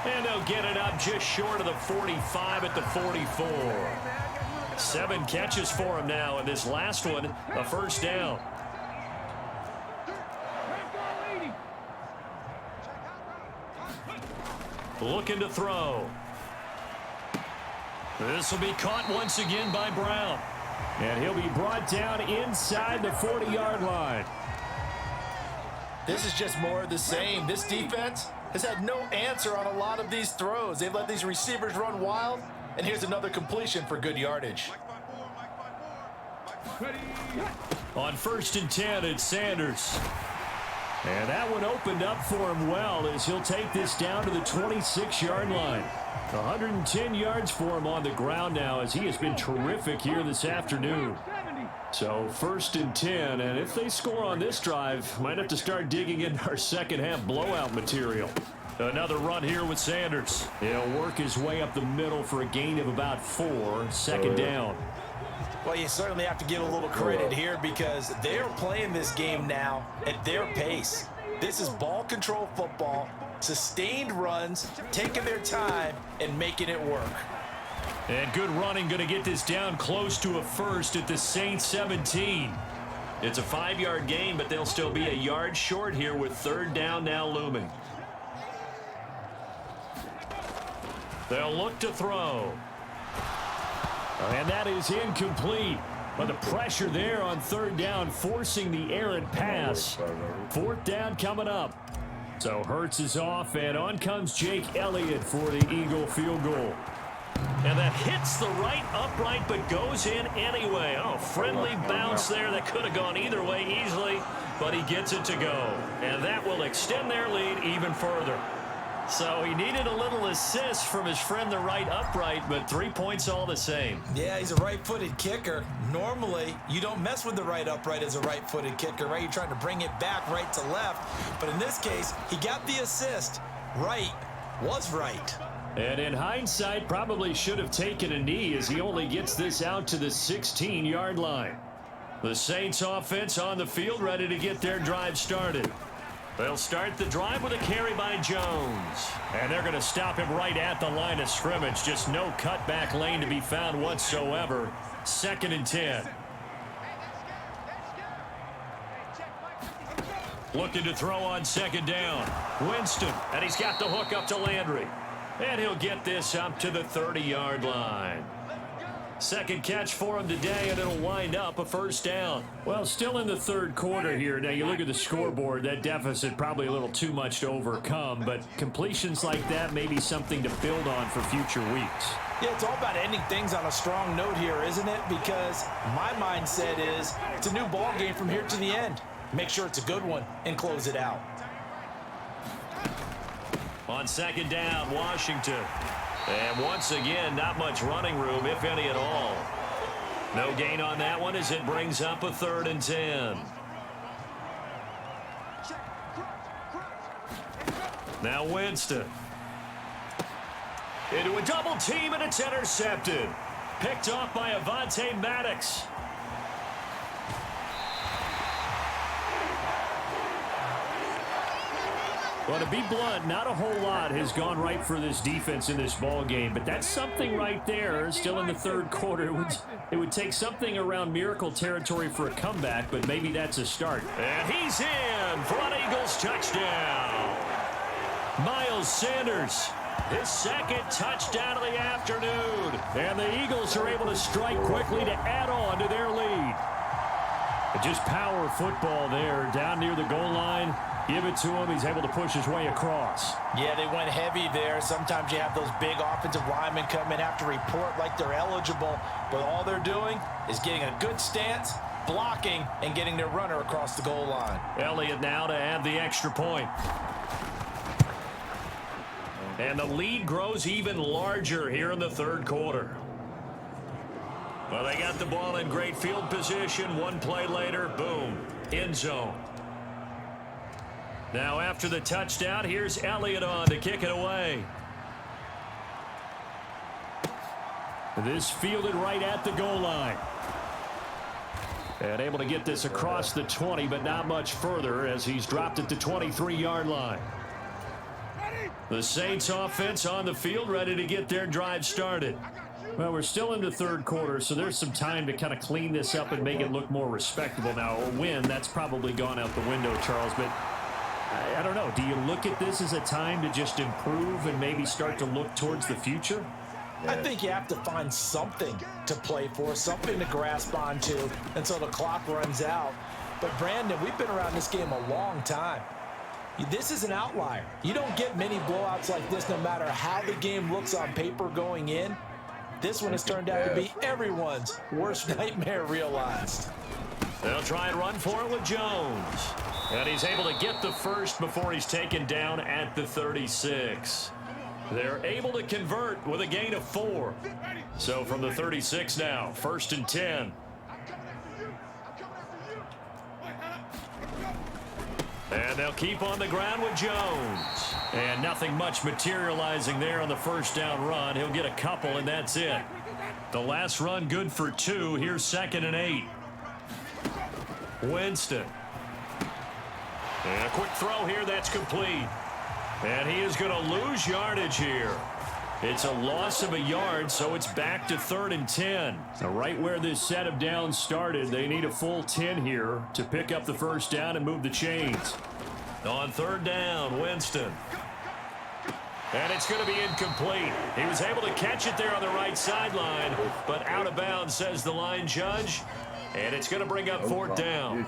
Speaker 3: And they'll get it up just short of the 45 at the 44. 7 catches for him now, and this last one, a 1st down. Looking to throw. This will be caught once again by Brown. And he'll be brought down inside the 40-yard line.
Speaker 4: This is just more of the same. This defense has had no answer on a lot of these throws. They've let these receivers run wild, and here's another completion for good yardage.
Speaker 3: On 1st and 10, it's Sanders. And that one opened up for him well as he'll take this down to the 26-yard line. 110 yards for him on the ground now as he has been terrific here this afternoon. So 1st and 10, and if they score on this drive, might have to start digging in our second half blowout material. Another run here with Sanders. He'll work his way up the middle for a gain of about 4, 2nd down.
Speaker 4: Well, you certainly have to give a little credit here because they're playing this game now at their pace. This is ball control football, sustained runs, taking their time, and making it work.
Speaker 3: And good running, going to get this down close to a 1st at the Saints 17. It's a 5-yard gain, but they'll still be a yard short here with 3rd down now looming. They'll look to throw. And that is incomplete. But the pressure there on 3rd down, forcing the errant pass. 4th down coming up. So Hurts is off, and on comes Jake Elliott for the Eagle field goal. And that hits the right upright but goes in anyway. Oh, friendly bounce there that could have gone either way easily, but he gets it to go. And that will extend their lead even further. So he needed a little assist from his friend the right upright, but 3 points all the same.
Speaker 4: Yeah, he's a right-footed kicker. Normally, you don't mess with the right upright as a right-footed kicker, right? You're trying to bring it back right to left. But in this case, he got the assist. Right was right.
Speaker 3: And in hindsight, probably should have taken a knee as he only gets this out to the 16-yard line. The Saints offense on the field, ready to get their drive started. They'll start the drive with a carry by Jones. And they're going to stop him right at the line of scrimmage. Just no cutback lane to be found whatsoever. 2nd and 10. Looking to throw on 2nd down. Winston, and he's got the hook up to Landry. And he'll get this up to the 30-yard line. Second catch for him today, and it'll wind up a 1st down. Well, still in the 3rd quarter here. Now, you look at the scoreboard, that deficit probably a little too much to overcome, but completions like that may be something to build on for future weeks.
Speaker 4: Yeah, it's all about ending things on a strong note here, isn't it? Because my mindset is it's a new ball game from here to the end. Make sure it's a good one and close it out.
Speaker 3: On 2nd down, Washington. And once again, not much running room, if any at all. No gain on that one as it brings up a 3rd and 10. Now Winston. Into a double team, and it's intercepted. Picked off by Avonte Maddox. Well, to be blunt, not a whole lot has gone right for this defense in this ball game, but that's something right there. Still in the 3rd quarter, it would take something around miracle territory for a comeback, but maybe that's a start. And he's in for an Eagles touchdown. Miles Sanders, his 2nd touchdown of the afternoon, and the Eagles are able to strike quickly to add on to their lead. Just power football there, down near the goal line. Give it to him. He's able to push his way across.
Speaker 4: Yeah, they went heavy there. Sometimes you have those big offensive linemen come in, have to report like they're eligible, but all they're doing is getting a good stance, blocking, and getting their runner across the goal line.
Speaker 3: Elliott now to add the extra point. And the lead grows even larger here in the 3rd quarter. Well, they got the ball in great field position. One play later, boom, end zone. Now after the touchdown, here's Elliott on to kick it away. This fielded right at the goal line. And able to get this across the 20, but not much further as he's dropped at the 23-yard line. The Saints offense on the field, ready to get their drive started. Well, we're still in the 3rd quarter, so there's some time to kind of clean this up and make it look more respectable. Now, a win, that's probably gone out the window, Charles, but I don't know. Do you look at this as a time to just improve and maybe start to look towards the future?
Speaker 4: I think you have to find something to play for, something to grasp onto until the clock runs out. But, Brandon, we've been around this game a long time. This is an outlier. You don't get many blowouts like this no matter how the game looks on paper going in. This one has turned out to be everyone's worst nightmare realized.
Speaker 3: They'll try and run for it with Jones. And he's able to get the first before he's taken down at the 36. They're able to convert with a gain of 4. So from the 36 now, 1st and 10. And they'll keep on the ground with Jones. And nothing much materializing there on the 1st down run. He'll get a couple, and that's it. The last run good for 2. Here's 2nd and 8. Winston. And a quick throw here, that's complete. And he is going to lose yardage here. It's a loss of a yard, so it's back to 3rd and 10. Now, right where this set of downs started, they need a full 10 here to pick up the 1st down and move the chains. On 3rd down, Winston. And it's going to be incomplete. He was able to catch it there on the right sideline, but out of bounds, says the line judge. And it's going to bring up 4th down.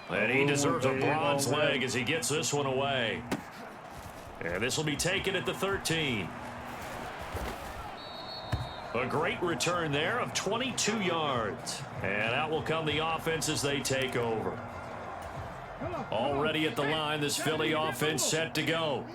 Speaker 3: And he deserves a bronze leg as he gets this one away. And this will be taken at the 13. A great return there of 22 yards. And out will come the offense as they take over. Already at the line, this Philly offense set to go.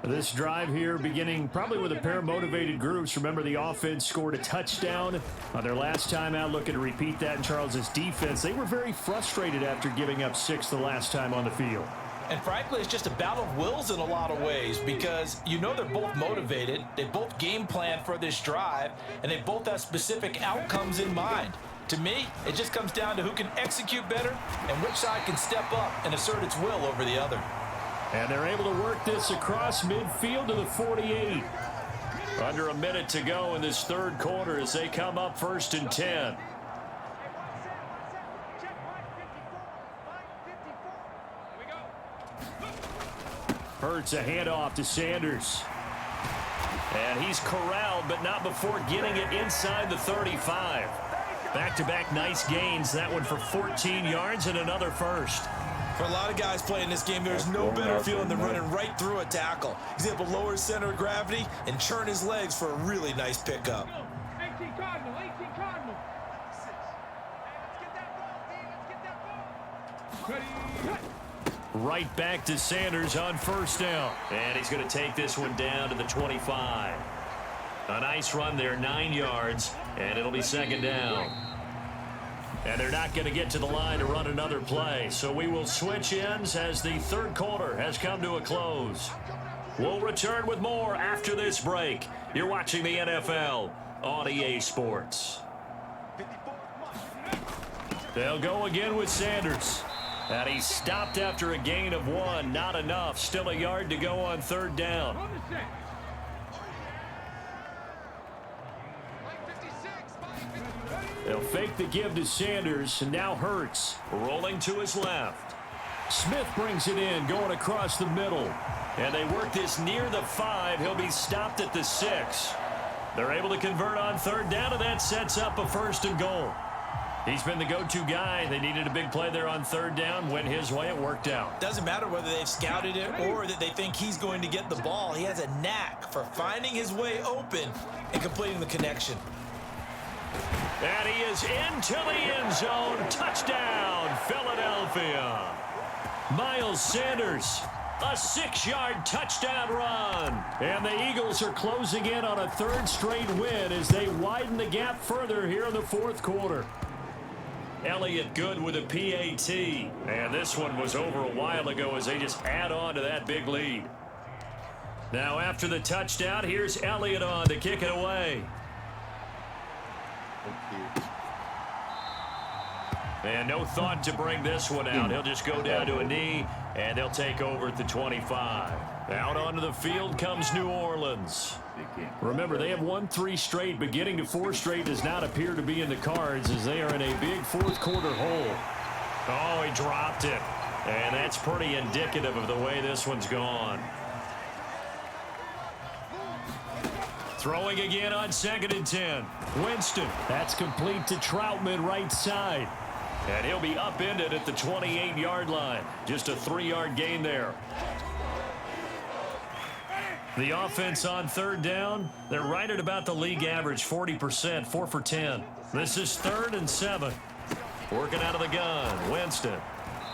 Speaker 3: This drive here beginning probably with a pair of motivated groups. Remember, the offense scored a touchdown on their last time out. Looking to repeat that in Charles's defense. They were very frustrated after giving up 6 the last time on the field.
Speaker 4: And frankly, it's just a battle of wills in a lot of ways because you know they're both motivated. They both game plan for this drive, and they both have specific outcomes in mind. To me, it just comes down to who can execute better and which side can step up and assert its will over the other.
Speaker 3: And they're able to work this across midfield to the 48. Under a minute to go in this third quarter as they come up 1st and 10. Hurts a handoff to Sanders. And he's corralled, but not before getting it inside the 35. Back-to-back nice gains. That one for 14 yards and another first.
Speaker 4: For a lot of guys playing this game, there's no better feeling than running right through a tackle. He's able to lower his center of gravity and churn his legs for a really nice pickup.
Speaker 6: 18 Cardinal, 18 Cardinal.
Speaker 3: Right back to Sanders on 1st down. And he's going to take this one down to the 25. A nice run there, 9 yards, and it'll be 2nd down. And they're not going to get to the line to run another play. So we will switch ends as the third quarter has come to a close. We'll return with more after this break. You're watching the NFL on EA Sports. They'll go again with Sanders. And he stopped after a gain of 1. Not enough. Still a yard to go on 3rd down. They'll fake the give to Sanders, and now Hurts rolling to his left. Smith brings it in, going across the middle. And they work this near the 5. He'll be stopped at the 6. They're able to convert on 3rd down, and that sets up a 1st and goal. He's been the go-to guy. They needed a big play there on 3rd down. Went his way. It worked out.
Speaker 4: Doesn't matter whether they've scouted it or that they think he's going to get the ball. He has a knack for finding his way open and completing the connection.
Speaker 3: And he is into the end zone. Touchdown, Philadelphia. Miles Sanders, a 6-yard touchdown run. And the Eagles are closing in on a 3rd straight win as they widen the gap further here in the 4th quarter. Elliott good with a PAT. And this one was over a while ago as they just add on to that big lead. Now after the touchdown, here's Elliott on to kick it away. And no thought to bring this one out. He'll just go down to a knee, and they'll take over at the 25. Out onto the field comes New Orleans. Remember, they have won 3 straight, but getting to 4 straight does not appear to be in the cards as they are in a big 4th quarter hole. Oh, he dropped it. And that's pretty indicative of the way this one's gone. Throwing again on 2nd and 10. Winston, that's complete to Troutman right side. And he'll be upended at the 28-yard line. Just a 3-yard gain there. The offense on 3rd down, they're right at about the league average, 40%, 4 for 10. This is 3rd and 7. Working out of the gun, Winston.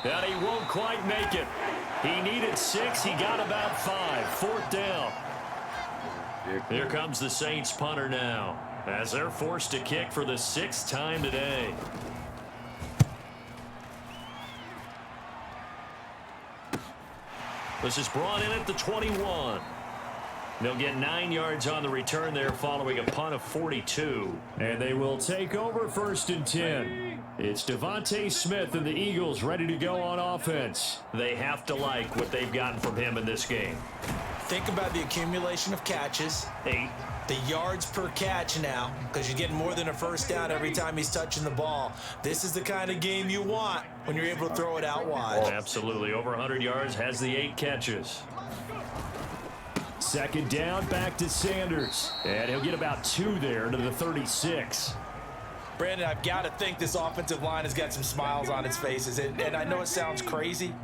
Speaker 3: And he won't quite make it. He needed 6, he got about 5. 4th down. Here comes the Saints punter now as they're forced to kick for the 6th time today. This is brought in at the 21. They'll get 9 yards on the return there following a punt of 42. And they will take over 1st and 10. It's Devontae Smith and the Eagles ready to go on offense. They have to like what they've gotten from him in this game.
Speaker 4: Think about the accumulation of catches.
Speaker 3: 8.
Speaker 4: The yards per catch now, because you're getting more than a 1st down every time he's touching the ball. This is the kind of game you want when you're able to throw it out wide.
Speaker 3: Absolutely. Over 100 yards, has the 8 catches. 2nd down, back to Sanders. And he'll get about 2 there to the 36.
Speaker 4: Brandon, I've got to think this offensive line has got some smiles on its faces. And I know it sounds crazy,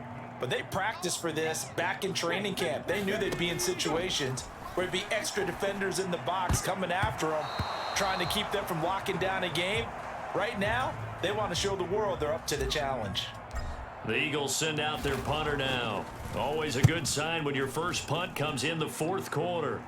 Speaker 4: but they practiced for this back in training camp. They knew they'd be in situations where there'd be extra defenders in the box coming after them, trying to keep them from locking down a game. Right now, they want to show the world they're up to the challenge.
Speaker 3: The Eagles send out their punter now. Always a good sign when your first punt comes in the fourth quarter.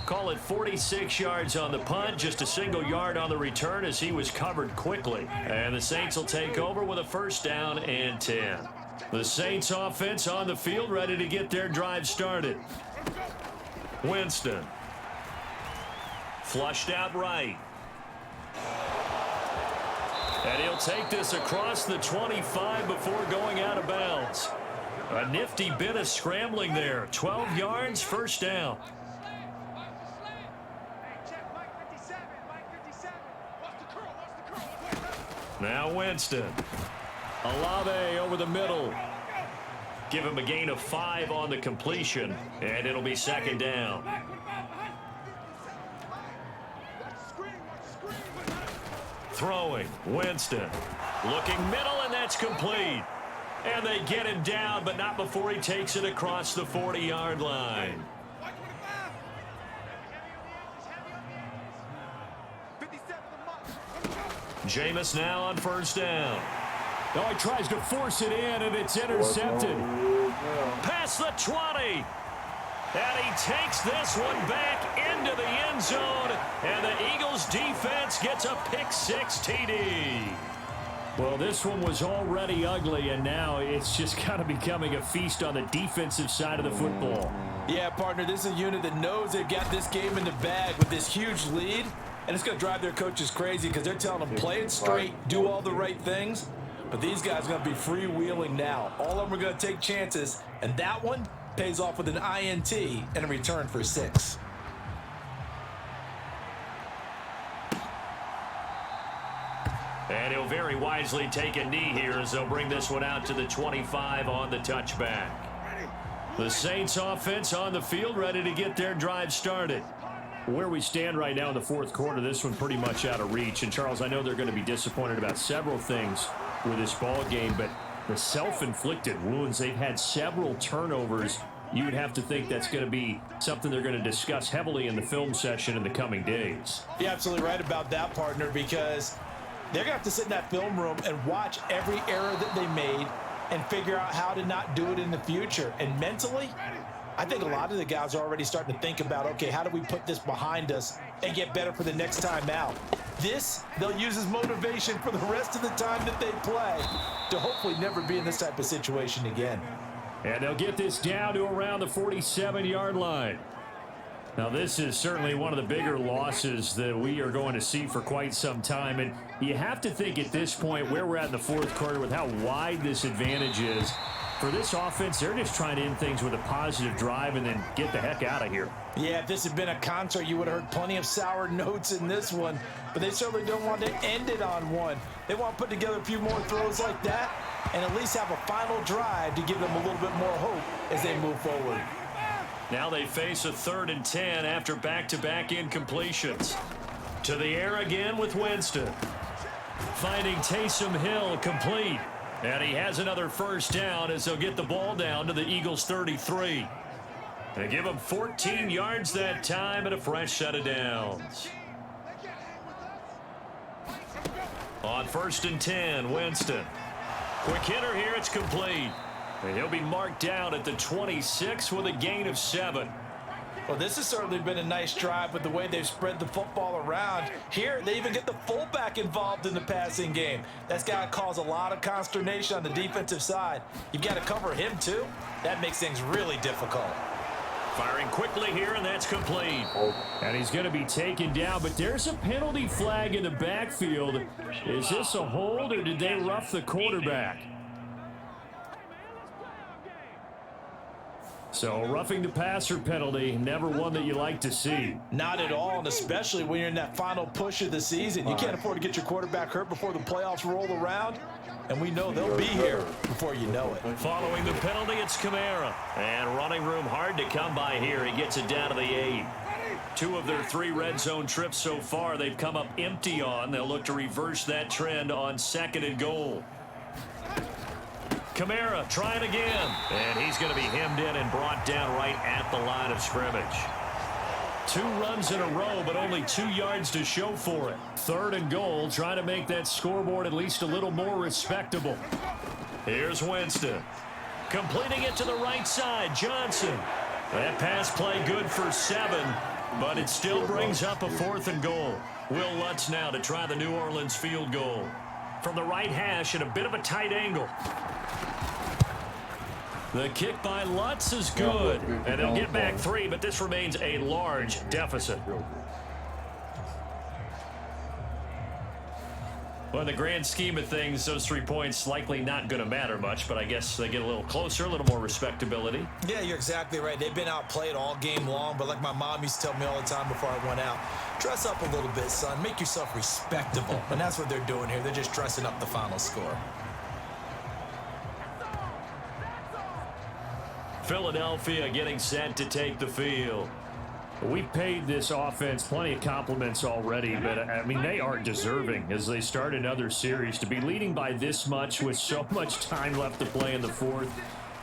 Speaker 3: Call it 46 yards on the punt, just a single yard on the return as he was covered quickly. And the Saints will take over with a first down and 10. The Saints offense on the field, ready to get their drive started. Winston. Flushed out right. And he'll take this across the 25 before going out of bounds. A nifty bit of scrambling there. 12 yards, first down. Now Winston. Olave over the middle. Give him a gain of 5 on the completion, and it'll be second down. Throwing, Winston. Looking middle, and that's complete. And they get him down, but not before he takes it across the 40-yard line. Jameis now on first down. Oh, he tries to force it in, and it's intercepted. Past the 20. And he takes this one back into the end zone, and the Eagles defense gets a pick-6 TD. Well, this one was already ugly, and now it's just kind of becoming a feast on the defensive side of the football.
Speaker 4: Yeah, partner, this is a unit that knows they've got this game in the bag with this huge lead, and it's going to drive their coaches crazy because they're telling them play it straight, do all the right things, but these guys are going to be freewheeling now. All of them are going to take chances, and that one pays off with an INT and a return for 6.
Speaker 3: And he'll very wisely take a knee here as they'll bring this one out to the 25 on the touchback. The Saints offense on the field, ready to get their drive started. Where we stand right now in the fourth quarter, this one pretty much out of reach. And, Charles, I know they're going to be disappointed about several things with this ball game, but the self-inflicted wounds, they've had several turnovers. You would have to think that's going to be something they're going to discuss heavily in the film session in the coming days.
Speaker 4: You're absolutely right about that, partner, because they're going to have to sit in that film room and watch every error that they made and figure out how to not do it in the future. And mentally, I think a lot of the guys are already starting to think about, okay, how do we put this behind us and get better for the next time out? This, they'll use as motivation for the rest of the time that they play to hopefully never be in this type of situation again.
Speaker 3: And they'll get this down to around the 47-yard line. Now, this is certainly one of the bigger losses that we are going to see for quite some time. And you have to think at this point where we're at in the fourth quarter with how wide this advantage is. For this offense, they're just trying to end things with a positive drive and then get the heck out of here.
Speaker 4: Yeah, if this had been a concert, you would have heard plenty of sour notes in this one. But they certainly don't want to end it on one. They want to put together a few more throws like that and at least have a final drive to give them a little bit more hope as they move forward.
Speaker 3: Now they face a 3rd and 10 after back-to-back incompletions. To the air again with Winston. Finding Taysom Hill complete. And he has another first down as they'll get the ball down to the Eagles' 33. They give him 14 yards that time and a fresh set of downs. On 1st and 10, Winston. Quick hitter here, it's complete. And he'll be marked down at the 26 with a gain of 7.
Speaker 4: Well, this has certainly been a nice drive with the way they've spread the football around. Here, they even get the fullback involved in the passing game. That's got to cause a lot of consternation on the defensive side. You've got to cover him, too. That makes things really difficult.
Speaker 3: Firing quickly here, and that's complete. And he's going to be taken down, but there's a penalty flag in the backfield. Is this a hold, or did they rough the quarterback? So roughing the passer penalty, never one that you like to see.
Speaker 4: Not at all, and especially when you're in that final push of the season. You can't afford to get your quarterback hurt before the playoffs roll around, and we know they'll be here before you know it.
Speaker 3: Following the penalty, it's Kamara. And running room hard to come by here. He gets it down to the 8. 2 of their 3 red zone trips so far, they've come up empty on. They'll look to reverse that trend on 2nd and goal. Kamara trying again. And he's going to be hemmed in and brought down right at the line of scrimmage. 2 runs in a row, but only 2 yards to show for it. 3rd and goal, trying to make that scoreboard at least a little more respectable. Here's Winston. Completing it to the right side, Johnson. That pass play good for 7, but it still brings up a 4th and goal. Will Lutz now to try the New Orleans field goal. From the right hash at a bit of a tight angle. The kick by Lutz is good, and they'll get back 3, but this remains a large deficit. Well, in the grand scheme of things, those 3 points likely not going to matter much, but I guess they get a little closer, a little more respectability.
Speaker 4: Yeah, you're exactly right. They've been outplayed all game long, but like my mom used to tell me all the time before I went out, dress up a little bit, son. Make yourself respectable. And that's what they're doing here. They're just dressing up the final score.
Speaker 3: Philadelphia getting set to take the field. We've paid this offense plenty of compliments already, but, I mean, they are deserving as they start another series. To be leading by this much with so much time left to play in the 4th,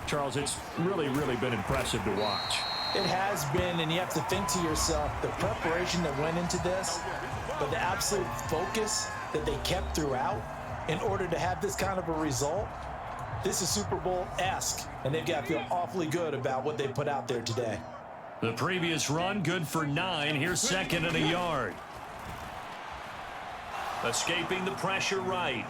Speaker 3: Charles, it's really, really been impressive to watch.
Speaker 4: It has been, and you have to think to yourself, the preparation that went into this, but the absolute focus that they kept throughout in order to have this kind of a result. This is Super Bowl-esque, and they've got to feel awfully good about what they put out there today.
Speaker 3: The previous run, good for 9. Here's 2nd and a yard. Escaping the pressure right.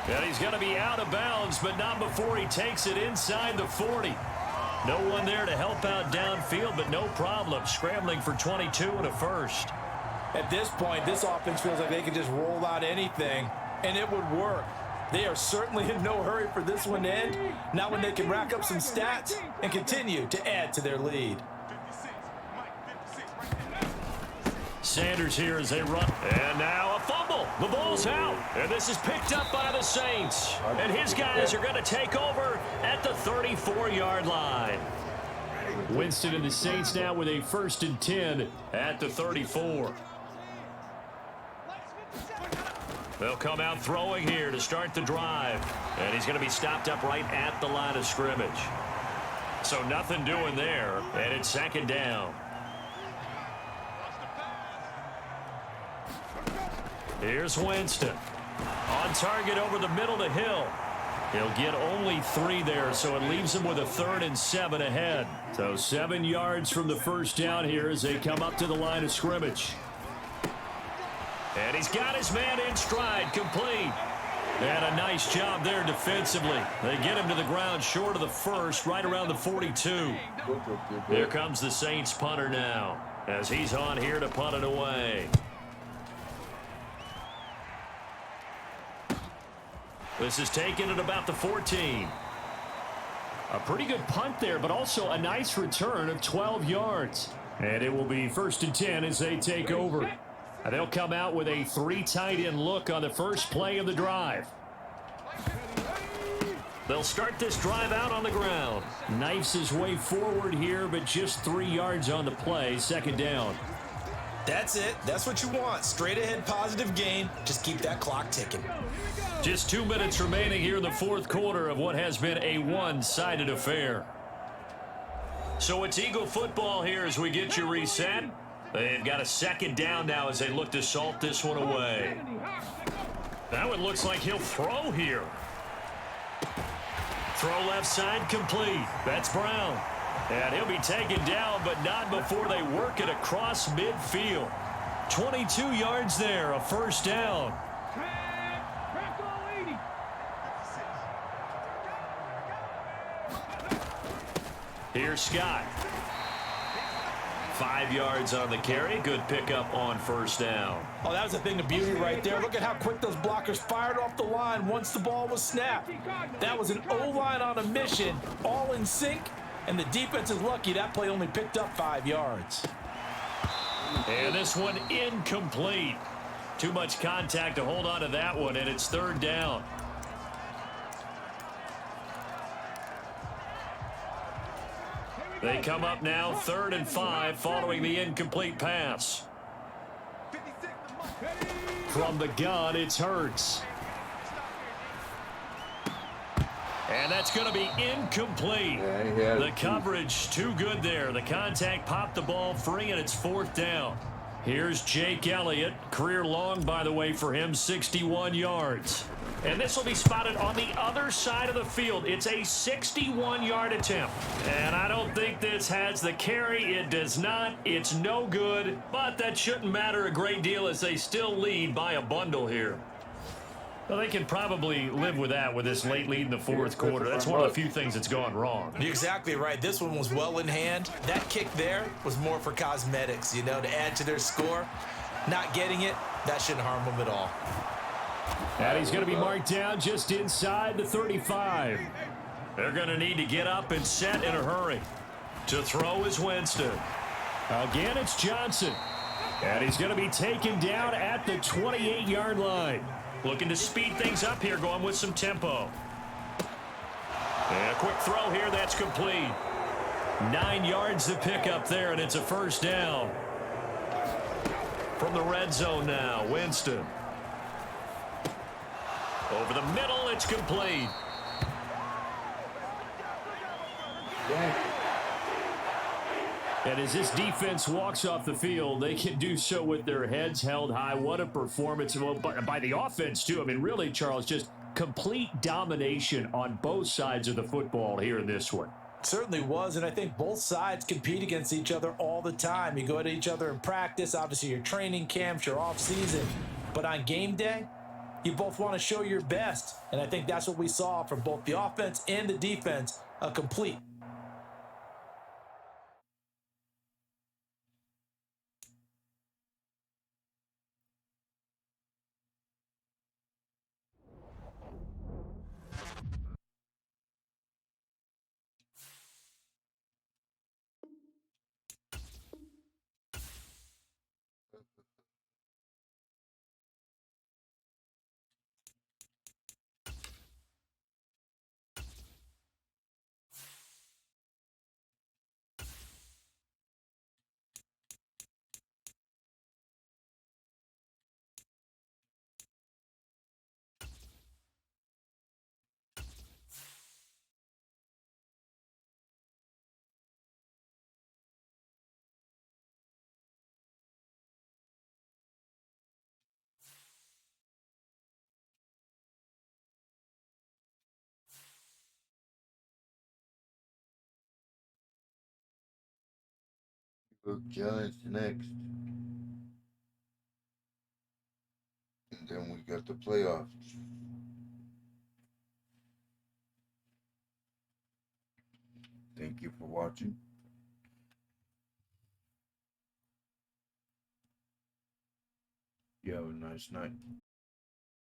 Speaker 3: And he's going to be out of bounds, but not before he takes it inside the 40. No one there to help out downfield, but no problem. Scrambling for 22 and a first.
Speaker 4: At this point, this offense feels like they could just roll out anything, and it would work. They are certainly in no hurry for this one to end. Not when they can rack up some stats and continue to add to their lead.
Speaker 3: Sanders here as they run. And now a fumble. The ball's out. And this is picked up by the Saints. And his guys are going to take over at the 34-yard line. Winston and the Saints now with a 1st and 10 at the 34. They'll come out throwing here to start the drive. And he's going to be stopped up right at the line of scrimmage. So nothing doing there. And it's 2nd down. Here's Winston. On target over the middle to Hill. He'll get only 3 there, so it leaves him with a 3rd and 7 ahead. So 7 yards from the first down here as they come up to the line of scrimmage. And he's got his man in stride, complete. And a nice job there defensively. They get him to the ground short of the 1st, right around the 42. Here comes the Saints punter now, as he's on here to punt it away. This is taken at about the 14. A pretty good punt there, but also a nice return of 12 yards. And it will be 1st and 10 as they take over. And they'll come out with a 3 tight end look on the first play of the drive. They'll start this drive out on the ground. Knifes his way forward here, but just 3 yards on the play. 2nd down.
Speaker 4: That's it. That's what you want. Straight ahead positive gain. Just keep that clock ticking.
Speaker 3: Just 2 minutes remaining here in the 4th quarter of what has been a one-sided affair. So it's Eagle football here as we get you reset. They've got a 2nd down now as they look to salt this one away. That one looks like he'll throw here. Throw left side complete. That's Brown. And he'll be taken down, but not before they work it across midfield. 22 yards there, a 1st down. Here's Scott. 5 yards on the carry. Good pickup on 1st down.
Speaker 4: Oh, that was a thing of beauty right there. Look at how quick those blockers fired off the line once the ball was snapped. That was an O-line on a mission, all in sync, and the defense is lucky that play only picked up 5 yards.
Speaker 3: And this one incomplete. Too much contact to hold on to that one, and it's 3rd down. They come up now 3rd and 5 following the incomplete pass. From the gun, it's Hurts. And that's going to be incomplete. The coverage too good there. The contact popped the ball free, and it's 4th down. Here's Jake Elliott. Career long, by the way, for him, 61 yards. And this will be spotted on the other side of the field. It's a 61-yard attempt. And I don't think this has the carry. It does not. It's no good. But that shouldn't matter a great deal as they still lead by a bundle here. Well, they can probably live with that with this late lead in the 4th quarter. That's one of the few things that's gone wrong.
Speaker 4: You're exactly right. This one was well in hand. That kick there was more for cosmetics, you know, to add to their score. Not getting it, that shouldn't harm them at all.
Speaker 3: And he's going to be marked down just inside the 35. They're going to need to get up and set in a hurry. To throw is Winston. Again, it's Johnson. And he's going to be taken down at the 28-yard line. Looking to speed things up here, going with some tempo. And a quick throw here, that's complete. 9 yards to pick up there, and it's a 1st down. From the red zone now, Winston. Over the middle, it's complete. And as this defense walks off the field, they can do so with their heads held high. What a performance by the offense, too. I mean, really, Charles, just complete domination on both sides of the football here in this one.
Speaker 4: Certainly was, and I think both sides compete against each other all the time. You go at each other in practice, obviously your training camps, your off-season. But on game day, you both want to show your best. And I think that's what we saw from both the offense and the defense, a complete.
Speaker 1: Giants next. And then we got the playoffs. Thank you for watching. You have a nice night.